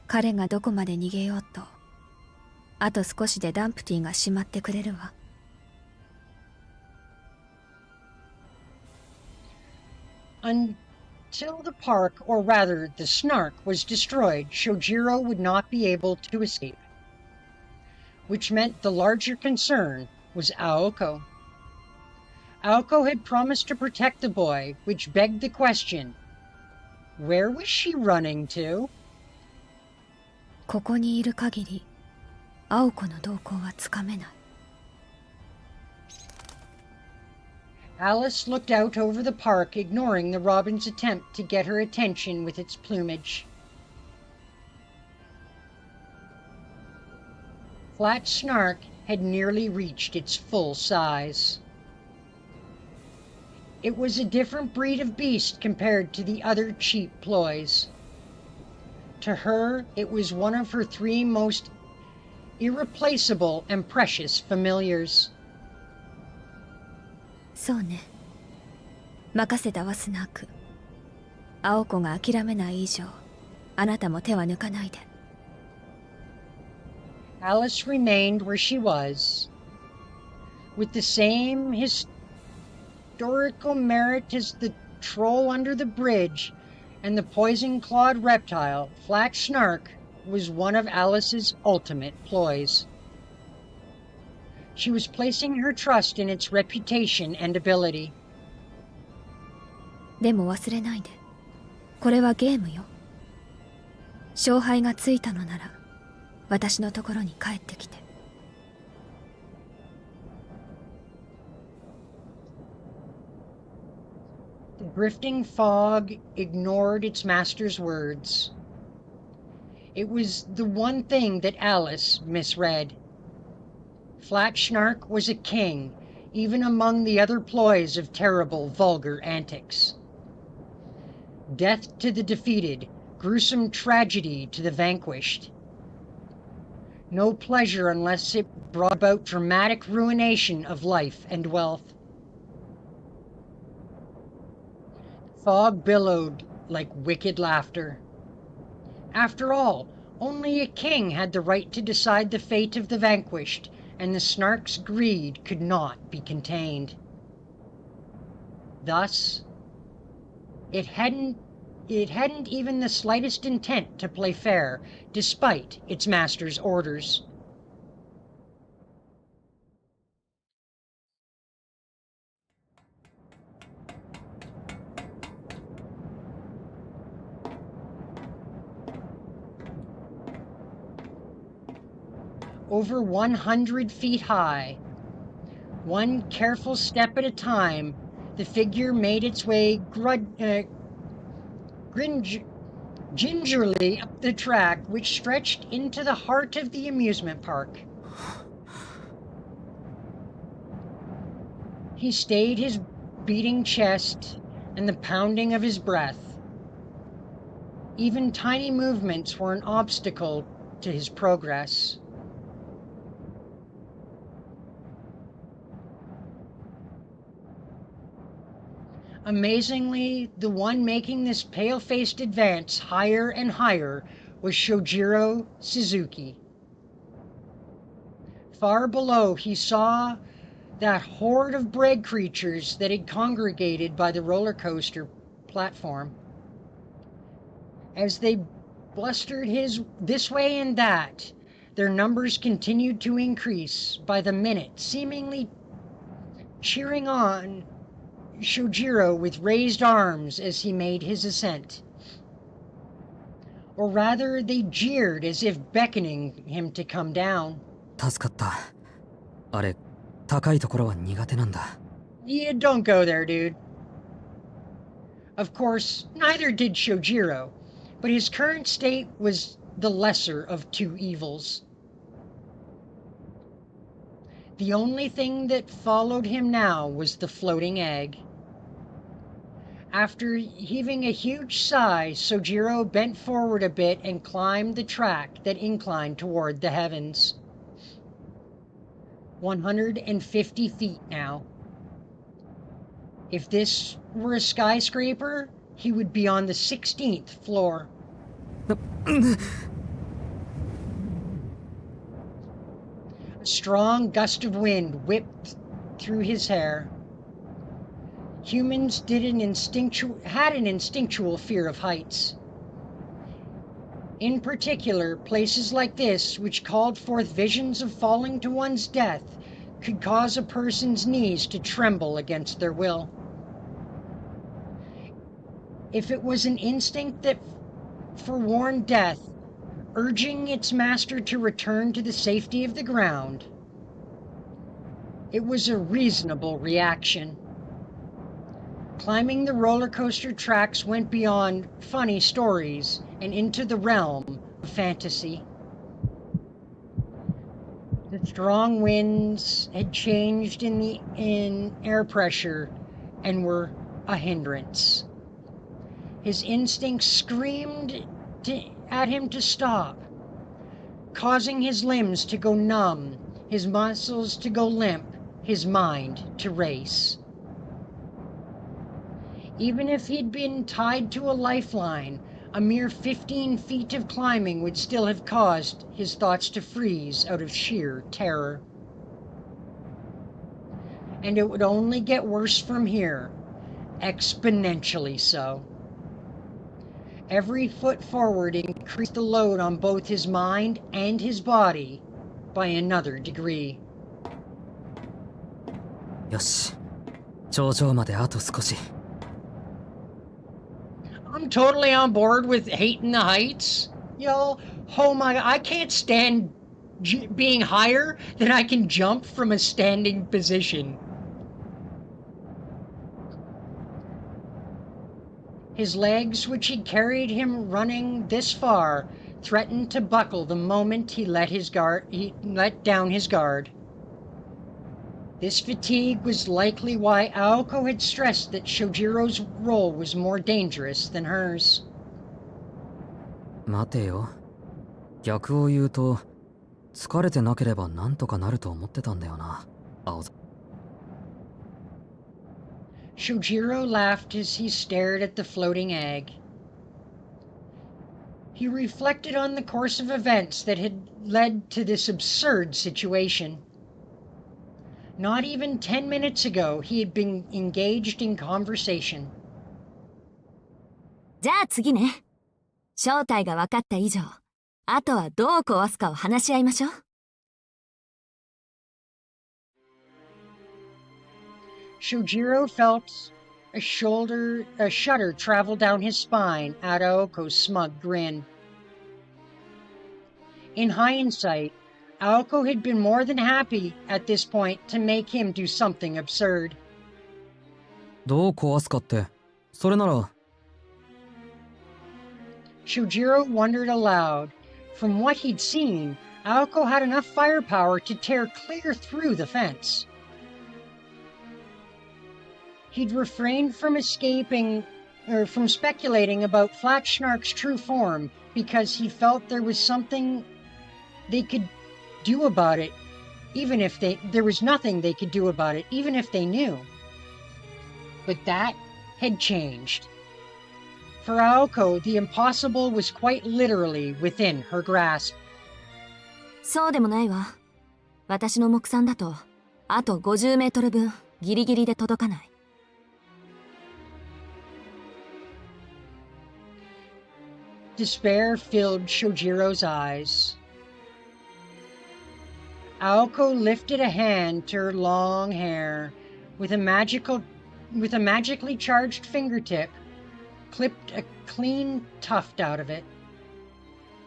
彼がどこまで逃げようと、あと少しでダンプティがしまってくれるわ。Until the park, or rather the Snark, was destroyed, Shojiro would not be able to escape. Which meant the larger concern was Aoko. Aoko had promised to protect the boy, which begged the question, where was she running to? ここにいる限り、青子の動向はつかめない。Alice looked out over the park, ignoring the robin's attempt to get her attention with its plumage. Flat Snark had nearly reached its full size. It was a different breed of beast compared to the other cheap ploys. To her, it was one of her three most irreplaceable and precious familiars. そうね。任せたわスナーク。青子が諦めない以上、あなたも手は抜かないで。Alice remained where she was, with the same historical merit as the troll under the bridge and the poison-clawed reptile. Flat Snark was one of Alice's ultimate ploys. She was placing her trust in its reputation and ability. でも忘れないで。これはゲームよ。勝敗がついたのなら、私のところに帰ってきて。The drifting fog ignored its master's words. It was the one thing that Alice misread. Flat Snark was a king, even among the other ploys of terrible, vulgar antics. Death to the defeated, gruesome tragedy to the vanquished. No pleasure unless it brought about dramatic ruination of life and wealth. Fog billowed like wicked laughter. After all, only a king had the right to decide the fate of the vanquished, and the Snark's greed could not be contained. Thus, it hadn't even the slightest intent to play fair, despite its master's orders. Over 100 feet high, one careful step at a time, the figure made its way gingerly up the track which stretched into the heart of the amusement park. He stayed his beating chest and the pounding of his breath. Even tiny movements were an obstacle to his progress. Amazingly, the one making this pale-faced advance higher and higher was Shojiro Suzuki. Far below, he saw that horde of bread creatures that had congregated by the roller coaster platform. As they blustered this way and that, their numbers continued to increase by the minute, seemingly cheering on Shojiro with raised arms as he made his ascent. Or rather, they jeered as if beckoning him to come down. 助かった。あれ、高いところは苦手なんだ。Yeah, don't go there, dude. Of course, neither did Shojiro, but his current state was the lesser of two evils. The only thing that followed him now was the floating egg. After heaving a huge sigh, Sojiro bent forward a bit and climbed the track that inclined toward the heavens. 150 feet now. If this were a skyscraper, he would be on the 16th floor. strong gust of wind whipped through his hair. Humans had an instinctual fear of heights. In particular, places like this, which called forth visions of falling to one's death, could cause a person's knees to tremble against their will. If it was an instinct that forewarned death, urging its master to return to the safety of the ground, it was a reasonable reaction. Climbing the roller coaster tracks went beyond funny stories and into the realm of fantasy. The strong winds had changed in air pressure and were a hindrance. His instincts screamed at him to stop, causing his limbs to go numb, his muscles to go limp, his mind to race. Even if he'd been tied to a lifeline, a mere 15 feet of climbing would still have caused his thoughts to freeze out of sheer terror. And it would only get worse from here, exponentially so. Every foot forward increased the load on both his mind and his body by another degree. よし、頂上まであと少し。I'm totally on board with hating the heights. Yo, oh my, I can't stand being higher than I can jump from a standing position. His legs, which had carried him running this far, threatened to buckle the moment he let down his guard. This fatigue was likely why Aoko had stressed that Shojiro's role was more dangerous than hers. 待てよ。逆を言うと、疲れてなければなんとかなると思ってたんだよな、青崎。Shojiro laughed as he stared at the floating egg. He reflected on the course of events that had led to this absurd situation. Not even 10 minutes ago, he had been engaged in conversation. じゃあ次ね。正体が分かった以上、あとはどう壊すかを話し合いましょう。Shojiro felt a shudder travel down his spine at Aoko's smug grin. In hindsight, Aoko had been more than happy at this point to make him do something absurd. どう壊すかって、それなら。Shojiro wondered aloud. From what he'd seen, Aoko had enough firepower to tear clear through the fence. He'd refrained from speculating about Flat Schnark's true form because he felt there was something they could do about it, even if there was nothing they could do about it, even if they knew. But that had changed. For Aoko, the impossible was quite literally within her grasp. そうでもないわ。私の目算だと、あと50メートル分、ギリギリで届かない。Despair filled Shojiro's eyes. Aoko lifted a hand to her long hair with a magically charged fingertip, clipped a clean tuft out of it.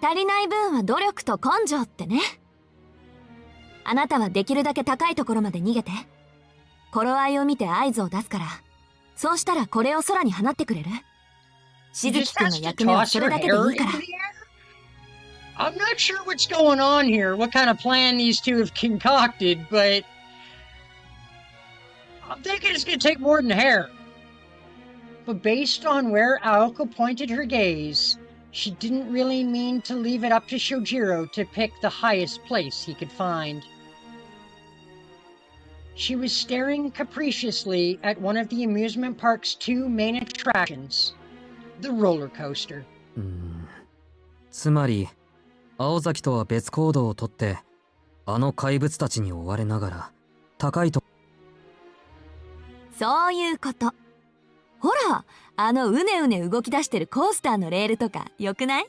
足りない分は努力と根性ってね。あなたはできるだけ高いところまで逃げて。頃合いを見て合図を出すから。そうしたらこれを空に放ってくれる？しずきくんの役目はそれだけでいいから。I'm not sure what's going on here, what kind of plan these two have concocted, but I'm thinking it's going to take more than hair. But based on where Aoko pointed her gaze, she didn't really mean to leave it up to Shojiro to pick the highest place he could find. She was staring capriciously at one of the amusement park's two main attractions, the roller coaster. つまり青崎とは別行動をとってあの怪物たちに追われながら高いと。そういうこと。ほら、あのうねうね動き出してるコースターのレールとかよくない？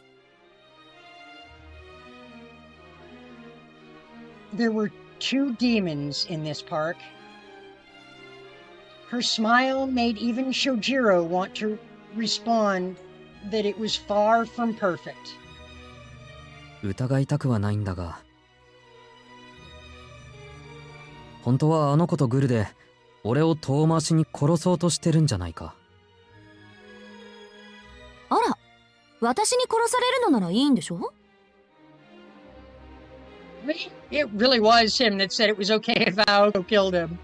There were two demons in this park. Her smile made even Shojiro want to respond that it was far from perfect. 疑いたくはないんだが、本当はあの子とグルで俺を遠回しに殺そうとしてるんじゃないか。あら、私に殺されるのならいいんでしょ？ It really was him that said it was okay if Aoko killed him.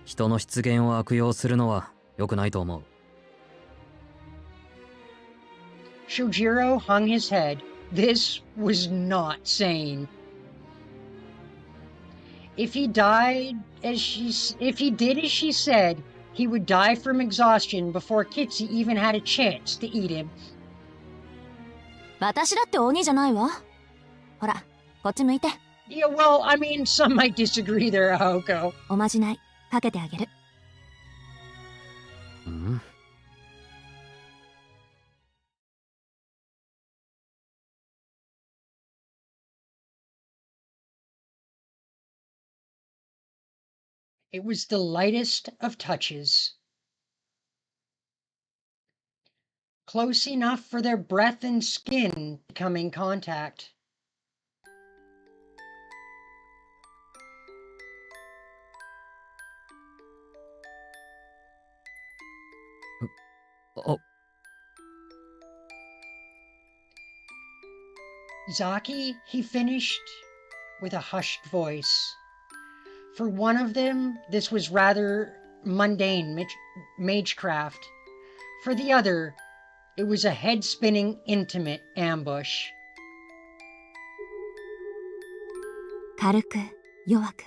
人の出現を悪用するのは良くないと思う。Shojiro hung his head. This was not sane. If he did as she said, he would die from exhaustion before Kitsu even had a chance to eat him. 私だって鬼じゃないわ。ほら、こっち向いて。Yeah, well, I mean, some might disagree there, Aoko. おまじないかけてあげる。うん。It was the lightest of touches. Close enough for their breath and skin to come in contact. Oh. Zaki, he finished with a hushed voice. For one of them, this was rather mundane magecraft. For the other, it was a head-spinning, intimate ambush. 軽く、弱く、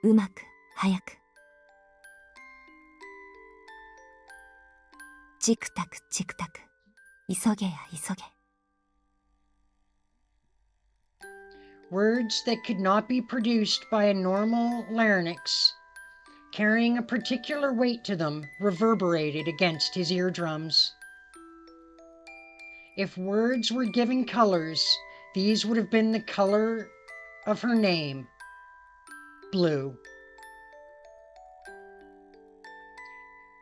うまく、早く。チクタクチクタク、急げや急げ。Words that could not be produced by a normal larynx, carrying a particular weight to them, reverberated against his eardrums. If words were given colors, these would have been the color of her name, blue.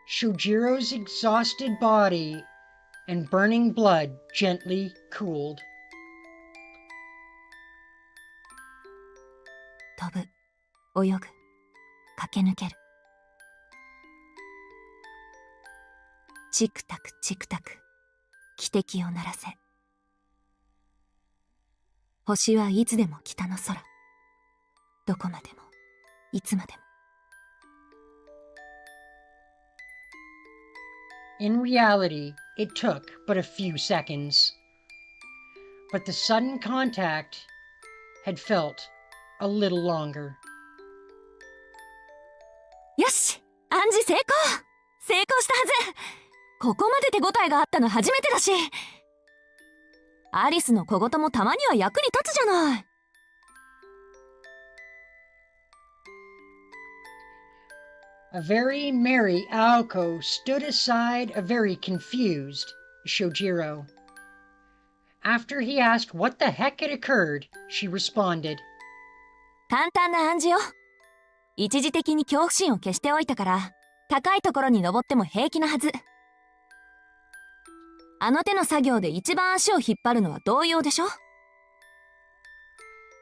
Shojiro's exhausted body and burning blood gently cooled. 飛ぶ、泳ぐ、駆け抜ける。チクタクチクタク、汽笛を鳴らせ。星はいつでも北の空。どこまでも、いつまでも。In reality, it took but a few seconds. But the sudden contact had felt a little longer. よし、暗示成功！成功したはず！ここまで手応えがあったの初めてだし。アリスの小言もたまには役に立つじゃない。A very merry Aoko stood aside a very confused Shojiro. After he asked what the heck had occurred, she responded. 簡単な暗示よ。一時的に恐怖心を消しておいたから、高いところに登っても平気なはず。あの手の作業で一番足を引っ張るのは同様でしょ？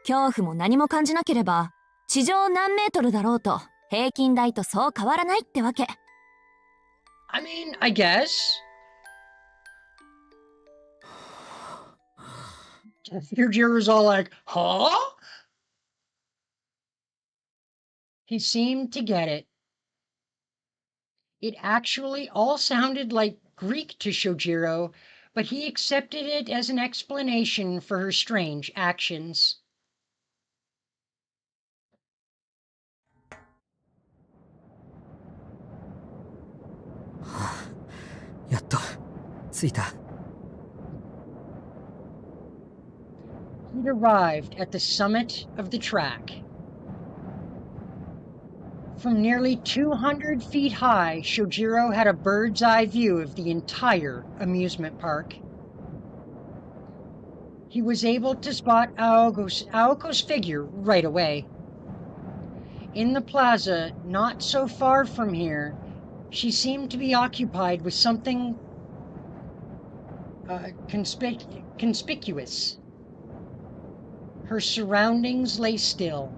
恐怖も何も感じなければ、地上何メートルだろうと、平均台とそう変わらないってわけ。I mean, I guess. Fujiro's all like, huh? He seemed to get it. It actually all sounded like Greek to Shojiro, but he accepted it as an explanation for her strange actions. やっと着いた。He'd arrived at the summit of the track. From nearly 200 feet high, Shojiro had a bird's eye view of the entire amusement park. He was able to spot Aoko's figure right away. In the plaza, not so far from here, she seemed to be occupied with something conspicuous. Her surroundings lay still.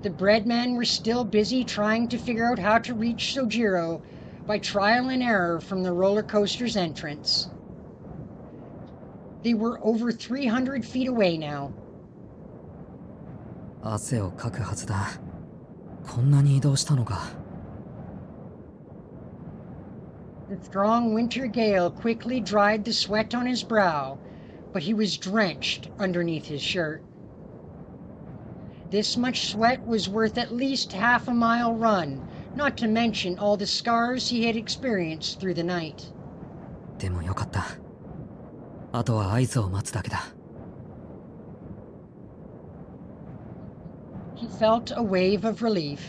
The breadmen were still busy trying to figure out how to reach Shojiro by trial and error from the roller coaster's entrance. They were over 300 feet away now. 汗をかくはずだ。こんなに移動したのか。The strong winter gale quickly dried the sweat on his brow, but he was drenched underneath his shirt. This much sweat was worth at least half a mile run, not to mention all the scars he had experienced through the night. でもよかった。あとは合図を待つだけだ。He felt a wave of relief,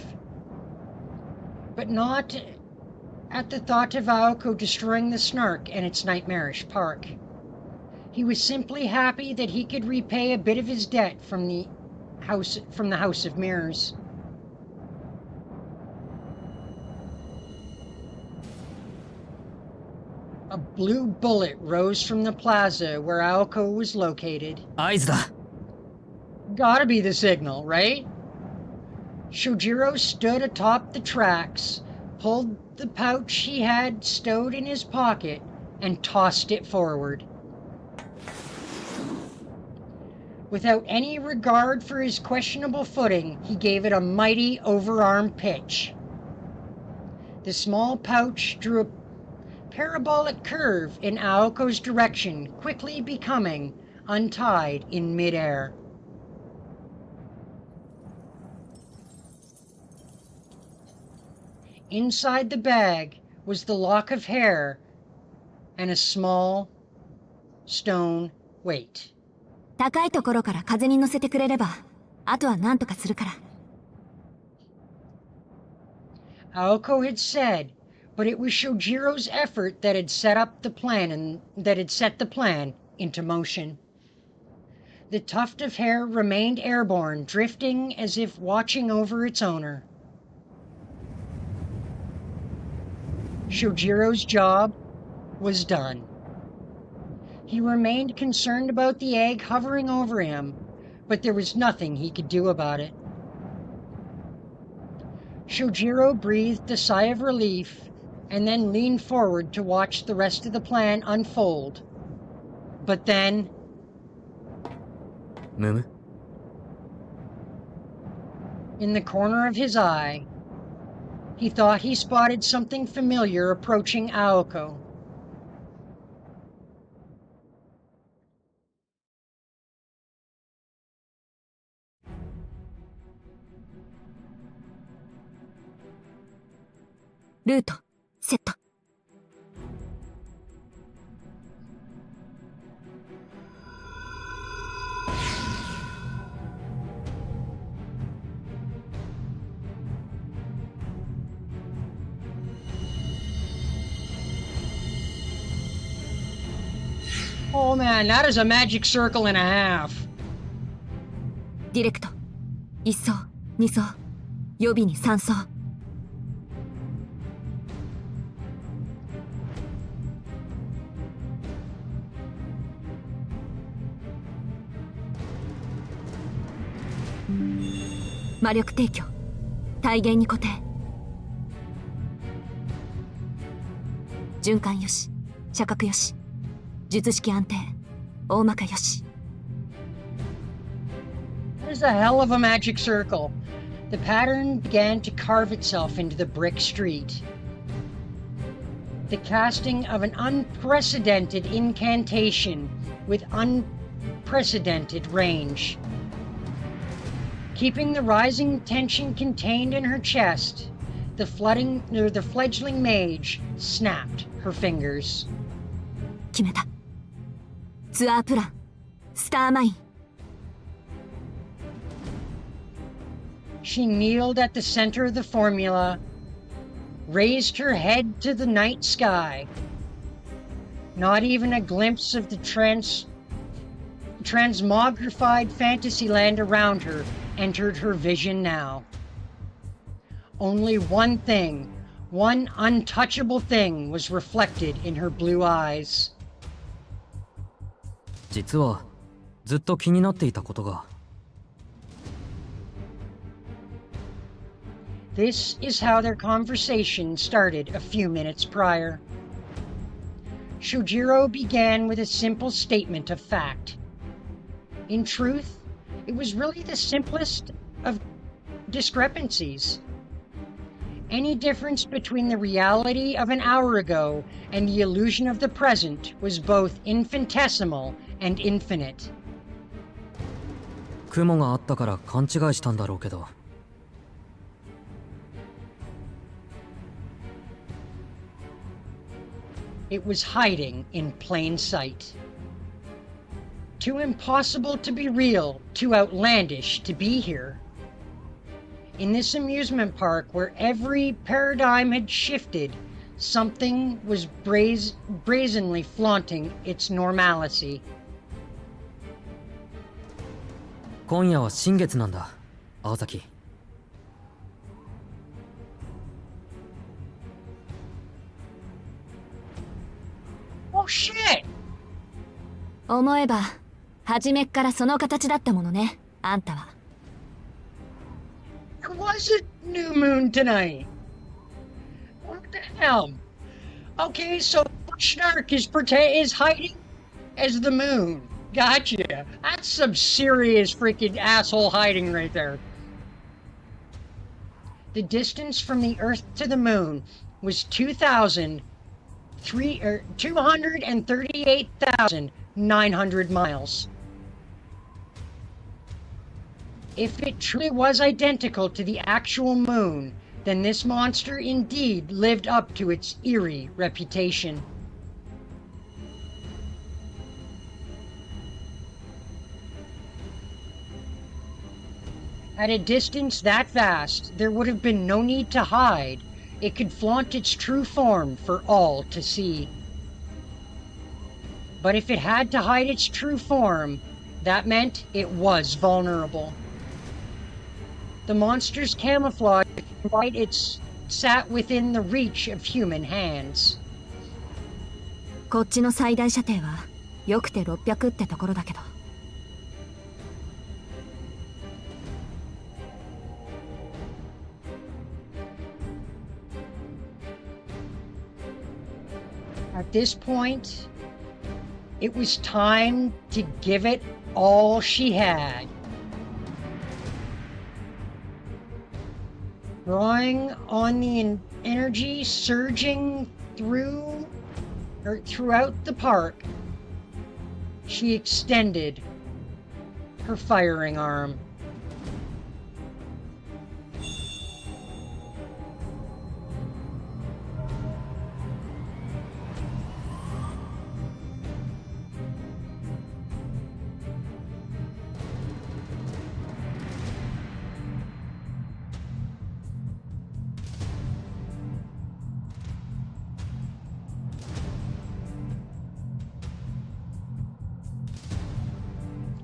but not at the thought of Aoko destroying the Snark and its nightmarish park. He was simply happy that he could repay a bit of his debt from the House of Mirrors. A blue bullet rose from the plaza where Aoko was located. 合図だ。 Gotta be the signal, right? Shojiro stood atop the tracks, pulled the pouch he had stowed in his pocket, and tossed it forward. Without any regard for his questionable footing, he gave it a mighty overarm pitch. The small pouch drew a parabolic curve in Aoko's direction, quickly becoming untied in midair. Inside the bag was the lock of hair and a small stone weight. 高いところから風に乗せてくれれば、あとは何とかするから。Aoko had said, but it was Shojiro's effort that had set the plan into motion. The tuft of hair remained airborne, drifting as if watching over its owner. Shojiro's job was done. He remained concerned about the egg hovering over him, but there was nothing he could do about it. Shojiro breathed a sigh of relief and then leaned forward to watch the rest of the plan unfold. But then... むむ In the corner of his eye, he thought he spotted something familiar approaching Aoko. Route set. Oh man, that is a magic circle and a half. ディレクト。1層、2層、予備に3層。魔力提供。体現に固定。循環よし。射角よし。術式安定。大まかよし。That is a hell of a magic circle. The pattern began to carve itself into the brick street. The casting of an unprecedented incantation with unprecedented range. Keeping the rising tension contained in her chest, the fledgling mage snapped her fingers. 決めた。ツアープラン。スターマイン。She kneeled at the center of the formula, raised her head to the night sky. Not even a glimpse of the transmogrified fantasy land around her entered her vision now. Only one thing, one untouchable thing was reflected in her blue eyes. 実はずっと気になっていたことが。This is how their conversation started a few minutes prior. Shojiro began with a simple statement of fact. In truth, it was really the simplest of discrepancies. Any difference between the reality of an hour ago and the illusion of the present was both infinitesimal and infinite. 雲があったから勘違いしたんだろうけど。It was hiding in plain sight. Too impossible to be real, too outlandish to be here. In this amusement park where every paradigm had shifted, something was brazenly flaunting its normalcy. 今夜は新月なんだ、青崎。Oh shit! 思えば初めっからその形だったものね、あんたは。There was a new moon tonight. What the hell? Okay, so Snark is hiding as the moon. Gotcha. That's some serious freaking asshole hiding right there. The distance from the Earth to the moon was 238,900 miles. If it truly was identical to the actual moon, then this monster indeed lived up to its eerie reputation. At a distance that vast, there would have been no need to hide. It could flaunt its true form for all to see. But if it had to hide its true form, that meant it was vulnerable. The monster's camouflage sat within the reach of human hands. こっちの最大射程はよくて600ってところだけど。At this point, it was time to give it all she had. Drawing on the energy surging throughout the park, she extended her firing arm.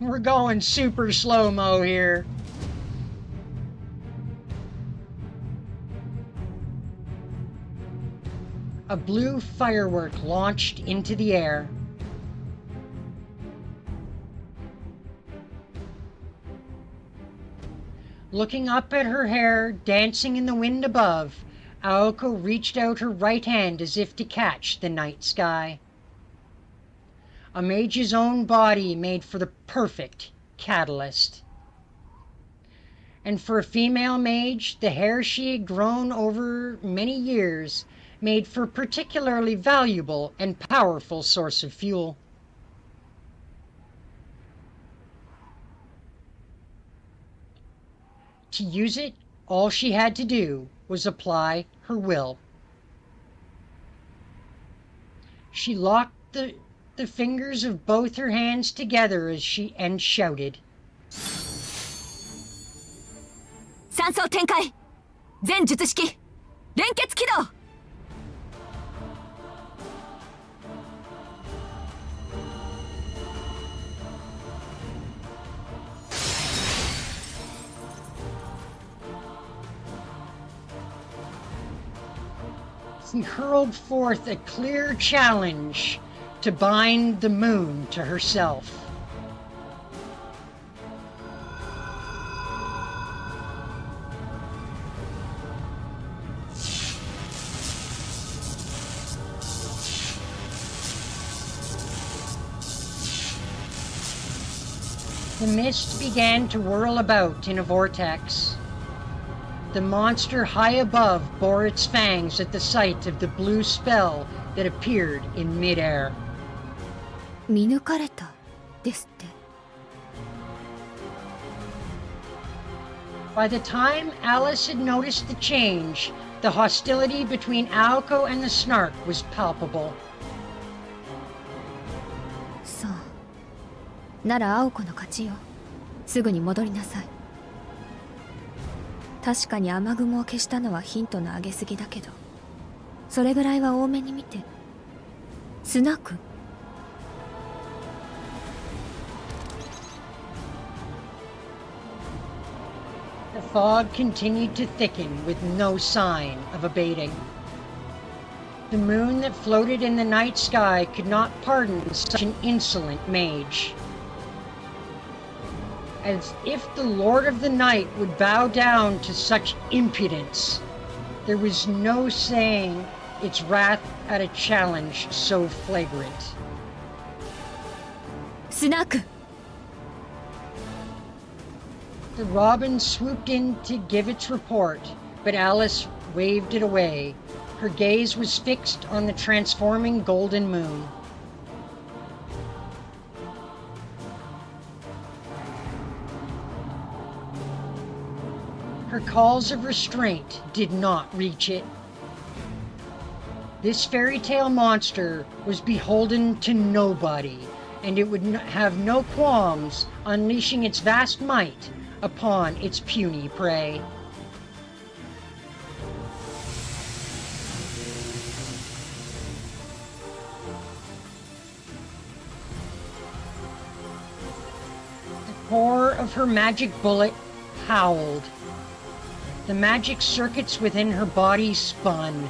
We're going super slow-mo here. A blue firework launched into the air. Looking up at her hair dancing in the wind above, Aoko reached out her right hand as if to catch the night sky. A mage's own body made for the perfect catalyst. And for a female mage, the hair she had grown over many years made for a particularly valuable and powerful source of fuel. To use it, all she had to do was apply her will. She locked the fingers of both her hands together as she shouted. 三層展開。全術式連結起動。He hurled forth a clear challenge to bind the moon to herself. The mist began to whirl about in a vortex. The monster high above bore its fangs at the sight of the blue spell that appeared in midair. 見抜かれたですって。 By the time Alice had noticed the change, the hostility between Aoko and the Snark was palpable. そうなら青子の勝ちよ。すぐに戻りなさい。確かに雨雲を消したのはヒントの上げすぎだけど、それぐらいは多めに見て。スナーク？ The fog continued to thicken with no sign of abating. The moon that floated in the night sky could not pardon such an insolent mage. As if the Lord of the Night would bow down to such impudence, there was no saying its wrath at a challenge so flagrant. スナーク！ The robin swooped in to give its report, but Alice waved it away. Her gaze was fixed on the transforming golden moon. Her calls of restraint did not reach it. This fairy tale monster was beholden to nobody, and it would have no qualms unleashing its vast might upon its puny prey. The core of her magic bullet howled. The magic circuits within her body spun.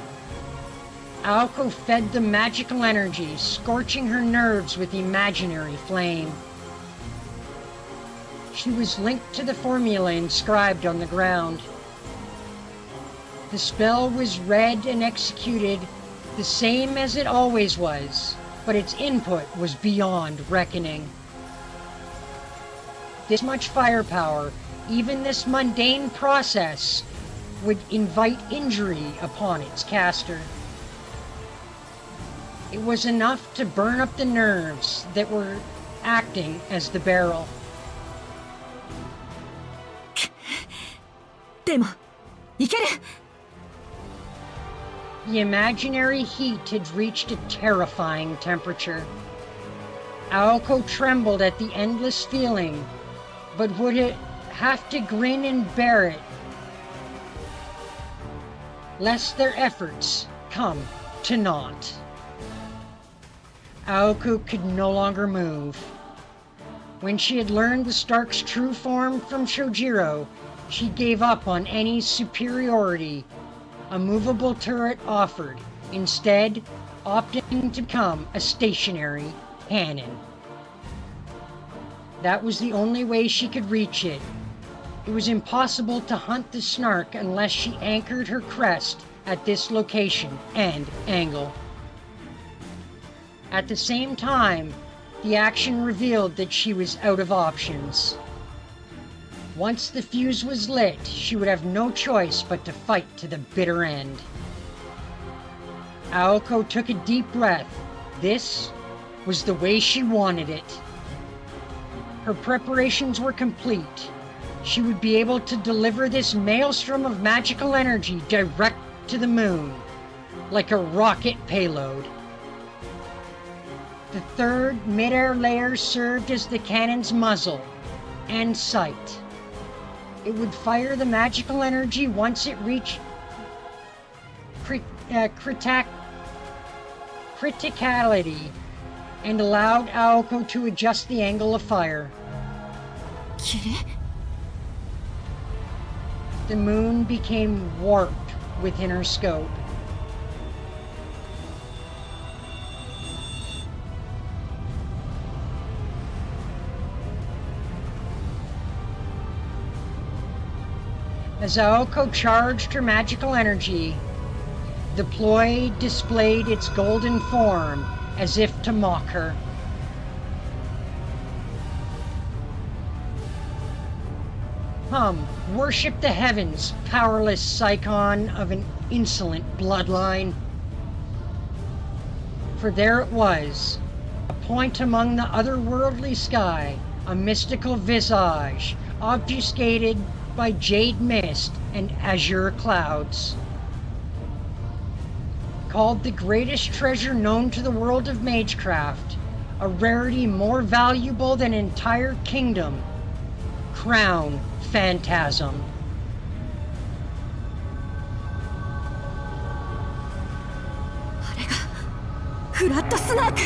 Aoko fed the magical energy, scorching her nerves with imaginary flame. She was linked to the formula inscribed on the ground. The spell was read and executed the same as it always was, but its input was beyond reckoning. This much firepower, even this mundane process, would invite injury upon its caster. It was enough to burn up the nerves that were acting as the barrel. でもいける。 The imaginary heat had reached a terrifying temperature. Aoko trembled at the endless feeling, but would it have to grin and bear it, lest their efforts come to naught? Aoko could no longer move. When she had learned the Stark's true form from Shojiro, she gave up on any superiority a movable turret offered, instead opting to become a stationary cannon. That was the only way she could reach it. It was impossible to hunt the Snark unless she anchored her crest at this location and angle. At the same time, the action revealed that she was out of options. Once the fuse was lit, she would have no choice but to fight to the bitter end. Aoko took a deep breath. This was the way she wanted it. Her preparations were complete. She would be able to deliver this maelstrom of magical energy direct to the moon, like a rocket payload. The third mid-air layer served as the cannon's muzzle and sight. It would fire the magical energy once it reached criticality and allowed Aoko to adjust the angle of fire. キレ The moon became warped within her scope. As Aoko charged her magical energy, the ploy displayed its golden form as if to mock her. Worship the heavens, powerless Psychon of an insolent bloodline. For there it was, a point among the otherworldly sky, a mystical visage, obfuscated by jade mist and azure clouds. Called the greatest treasure known to the world of magecraft, a rarity more valuable than an entire kingdom, Crown Phantasm. あれがフラットスナーク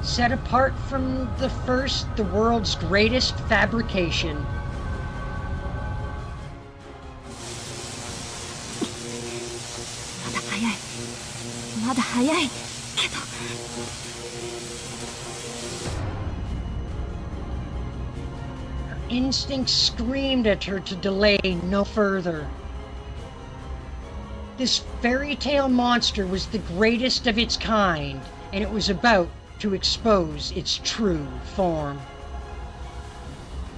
Set apart from the first, the world's greatest fabrication. まだ早いまだ早いけど Instincts screamed at her to delay no further. This fairy tale monster was the greatest of its kind, and it was about to expose its true form.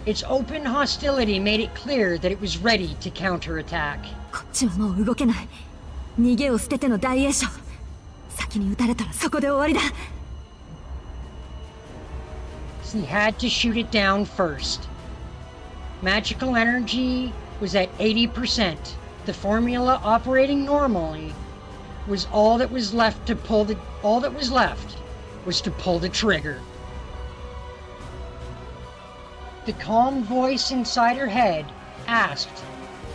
Its open hostility made it clear that it was ready to counterattack. こっちはもう動けない逃げを捨てての大栄翔先に撃たれたらそこで終わりだ He had to shoot it down first. Magical energy was at 80%. The formula operating normally was all that was left to pull the trigger. The calm voice inside her head asked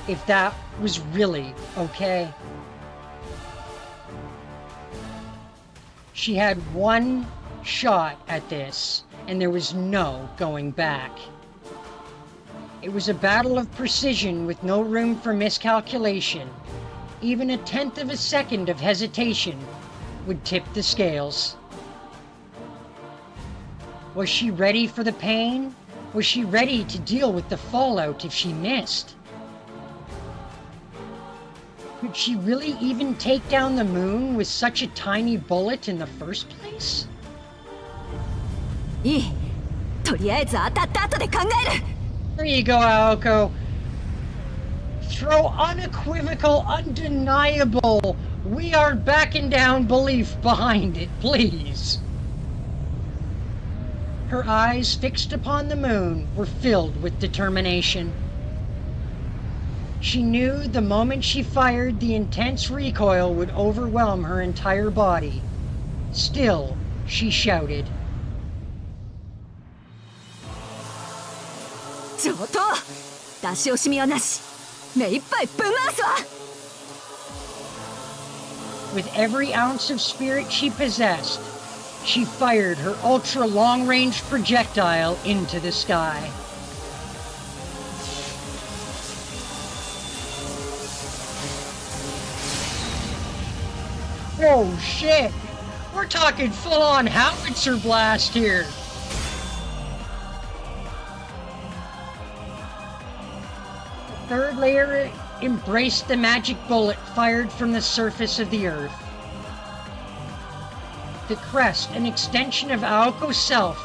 if that was really okay. She had one shot at this, and there was no going back. It was a battle of precision with no room for miscalculation. Even a tenth of a second of hesitation would tip the scales. Was she ready for the pain? Was she ready to deal with the fallout if she missed? Could she really even take down the moon with such a tiny bullet in the first place? いいとりあえず当たった後で考える There you go, Aoko. Throw unequivocal, undeniable, we are backing down belief behind it, please. Her eyes fixed upon the moon were filled with determination. She knew the moment she fired, the intense recoil would overwhelm her entire body. Still, she shouted. 上等出し惜しみはなし目いっぱいぶん回すわ With every ounce of spirit she possessed, she fired her ultra long-range projectile into the sky. Oh shit! We're talking full-on howitzer blast here! The third layer embraced the magic bullet fired from the surface of the earth. The crest, an extension of Aoko's self,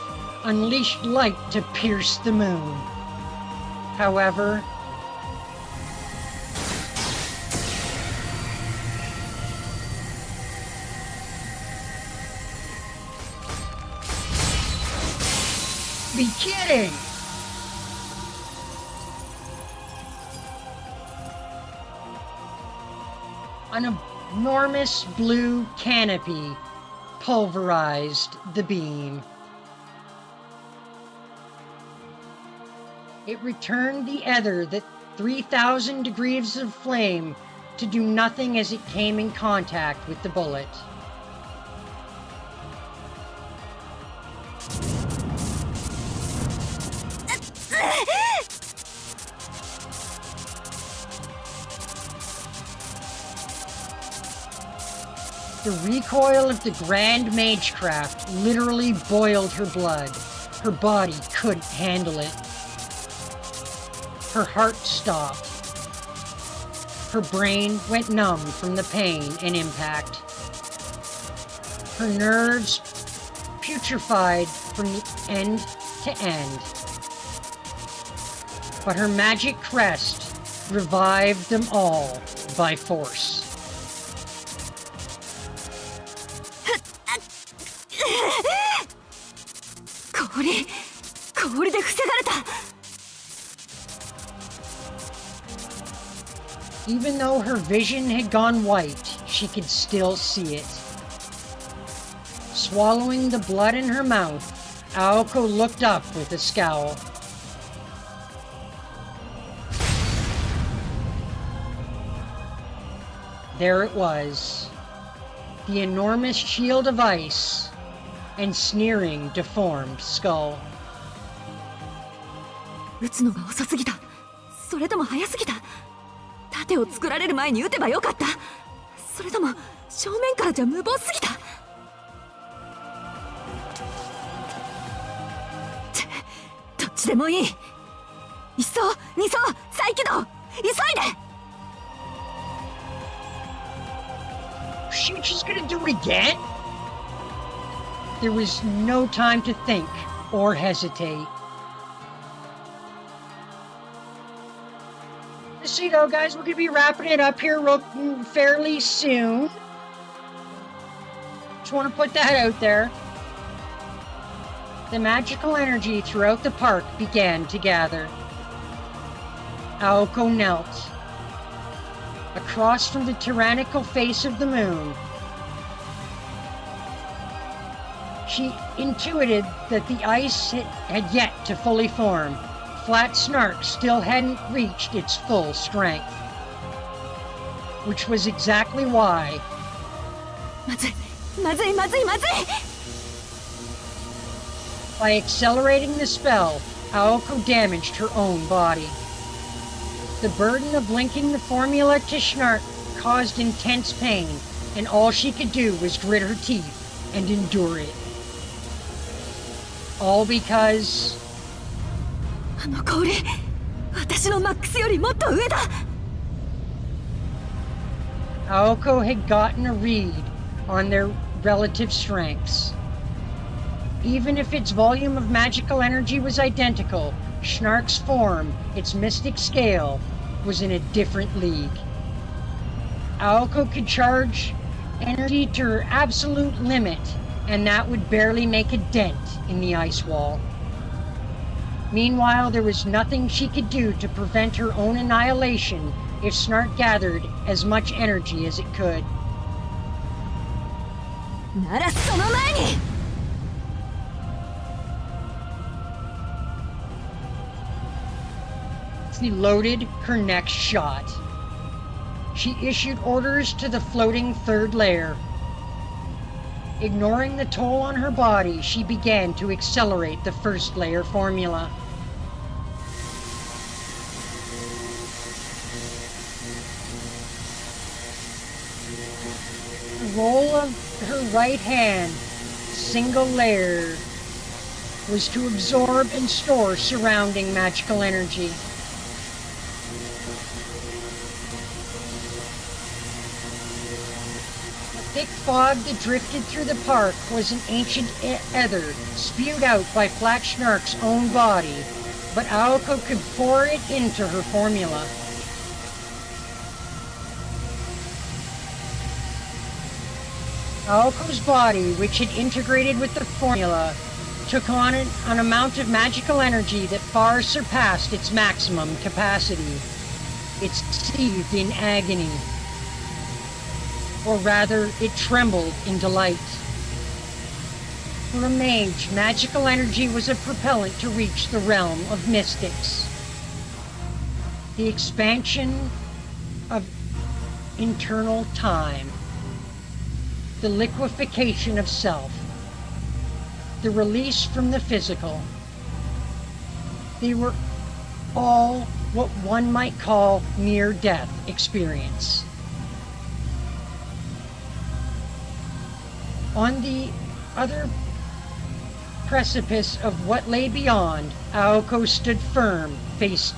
unleashed light to pierce the moon. However, be kidding! An enormous blue canopy pulverized the beam. It returned the ether that 3,000 degrees of flame to do nothing as it came in contact with the bullet. The recoil of the Grand Magecraft literally boiled her blood. Her body couldn't handle it. Her heart stopped. Her brain went numb from the pain and impact. Her nerves putrefied from end to end. But her magic crest revived them all by force. Even though her vision had gone white, she could still see it. Swallowing the blood in her mouth, Aoko looked up with a scowl. There it was, the enormous shield of ice and sneering, deformed skull. 撃つのが遅すぎた。それとも早すぎた。盾を作られる前に撃てばよかった。それとも正面からじゃ無謀すぎた。どっちでもいい。一層、二層、再起動。急いで。She's gonna do it again? There was no time to think or hesitate. So you know, guys, we're gonna be wrapping it up here fairly soon. Just want to put that out there. The magical energy throughout the park began to gather. Aoko knelt. Across from the tyrannical face of the moon, she intuited that the ice had yet to fully form. Flat Snark still hadn't reached its full strength. Which was exactly why... By accelerating the spell, Aoko damaged her own body. The burden of linking the formula to Snark caused intense pain, and all she could do was grit her teeth and endure it. All because... あの氷、私のマックスよりもっと上だ。Aoko had gotten a read on their relative strengths. Even if its volume of magical energy was identical, Snark's form, its mystic scale, was in a different league. Aoko could charge energy to her absolute limit, and that would barely make a dent in the ice wall. Meanwhile, there was nothing she could do to prevent her own annihilation if Snark gathered as much energy as it could. ならその前に。She loaded her next shot. She issued orders to the floating third layer. Ignoring the toll on her body, she began to accelerate the first layer formula. The roll of her right hand, single layer, was to absorb and store surrounding magical energy. The thick fog that drifted through the park was an ancient ether spewed out by Flat Snark's own body, but Aoko could pour it into her formula. Aoko's body, which had integrated with the formula, took on an amount of magical energy that far surpassed its maximum capacity. It seethed in agony. Or rather, it trembled in delight. For a mage, magical energy was a propellant to reach the realm of mystics. the expansion of internal time, the liquefaction of self, the release from the physical. They were all what one might call near-death experience. On the other precipice of what lay beyond, Aoko stood firm, faced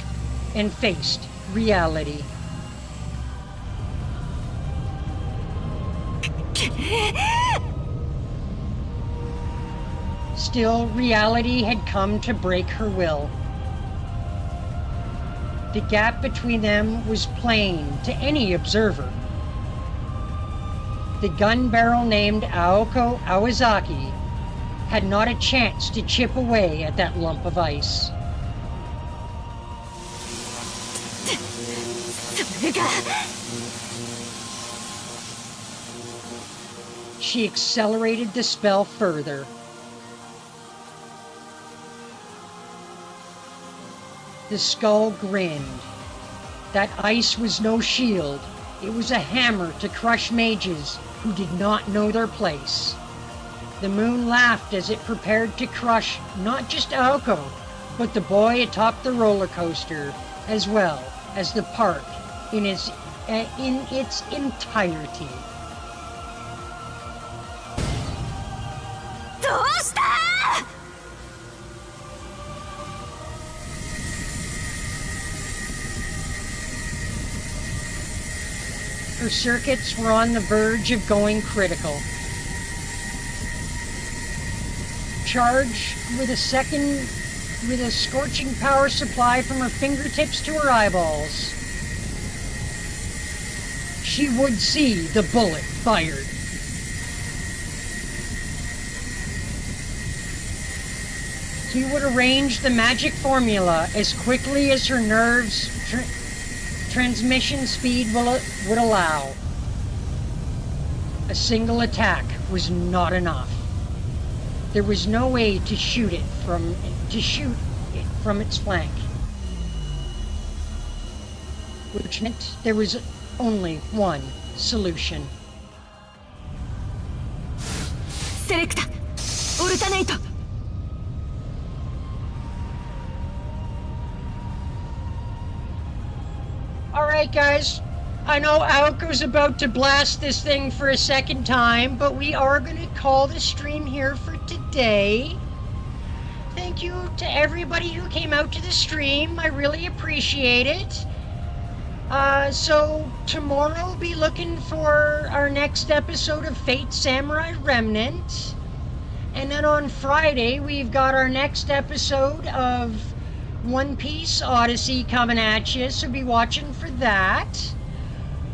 reality. Still, reality had come to break her will. The gap between them was plain to any observer. The gun barrel named Aoko Awazaki had not a chance to chip away at that lump of ice. She accelerated the spell further. The skull grinned. That ice was no shield. It was a hammer to crush mages who did not know their place. The moon laughed as it prepared to crush not just Aoko, but the boy atop the roller coaster, as well as the park in its entirety. Her circuits were on the verge of going critical. Charged with a scorching power supply from her fingertips to her eyeballs, she would see the bullet fired. He would arrange the magic formula as quickly as her nerves' transmission speed would allow. A single attack was not enough. There was no way to shoot it from its flank, which meant there was only one solution. Select alternate. Alright guys, I know Aoko's about to blast this thing for a second time, but we are going to call the stream here for today. Thank you to everybody who came out to the stream, I really appreciate it. So tomorrow we'll be looking for our next episode of Fate Samurai Remnant. And then on Friday we've got our next episode of One Piece Odyssey coming at you, so be watching for that.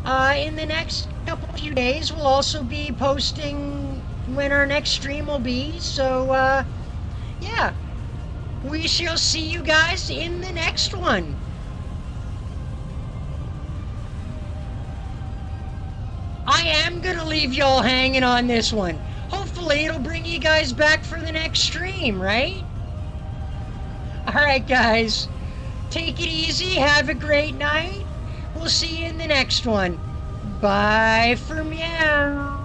In the next few days, we'll also be posting when our next stream will be, so, yeah. We shall see you guys in the next one. I am gonna leave y'all hanging on this one. Hopefully it'll bring you guys back for the next stream, right? Alright guys, take it easy, have a great night. We'll see you in the next one. Bye for meow.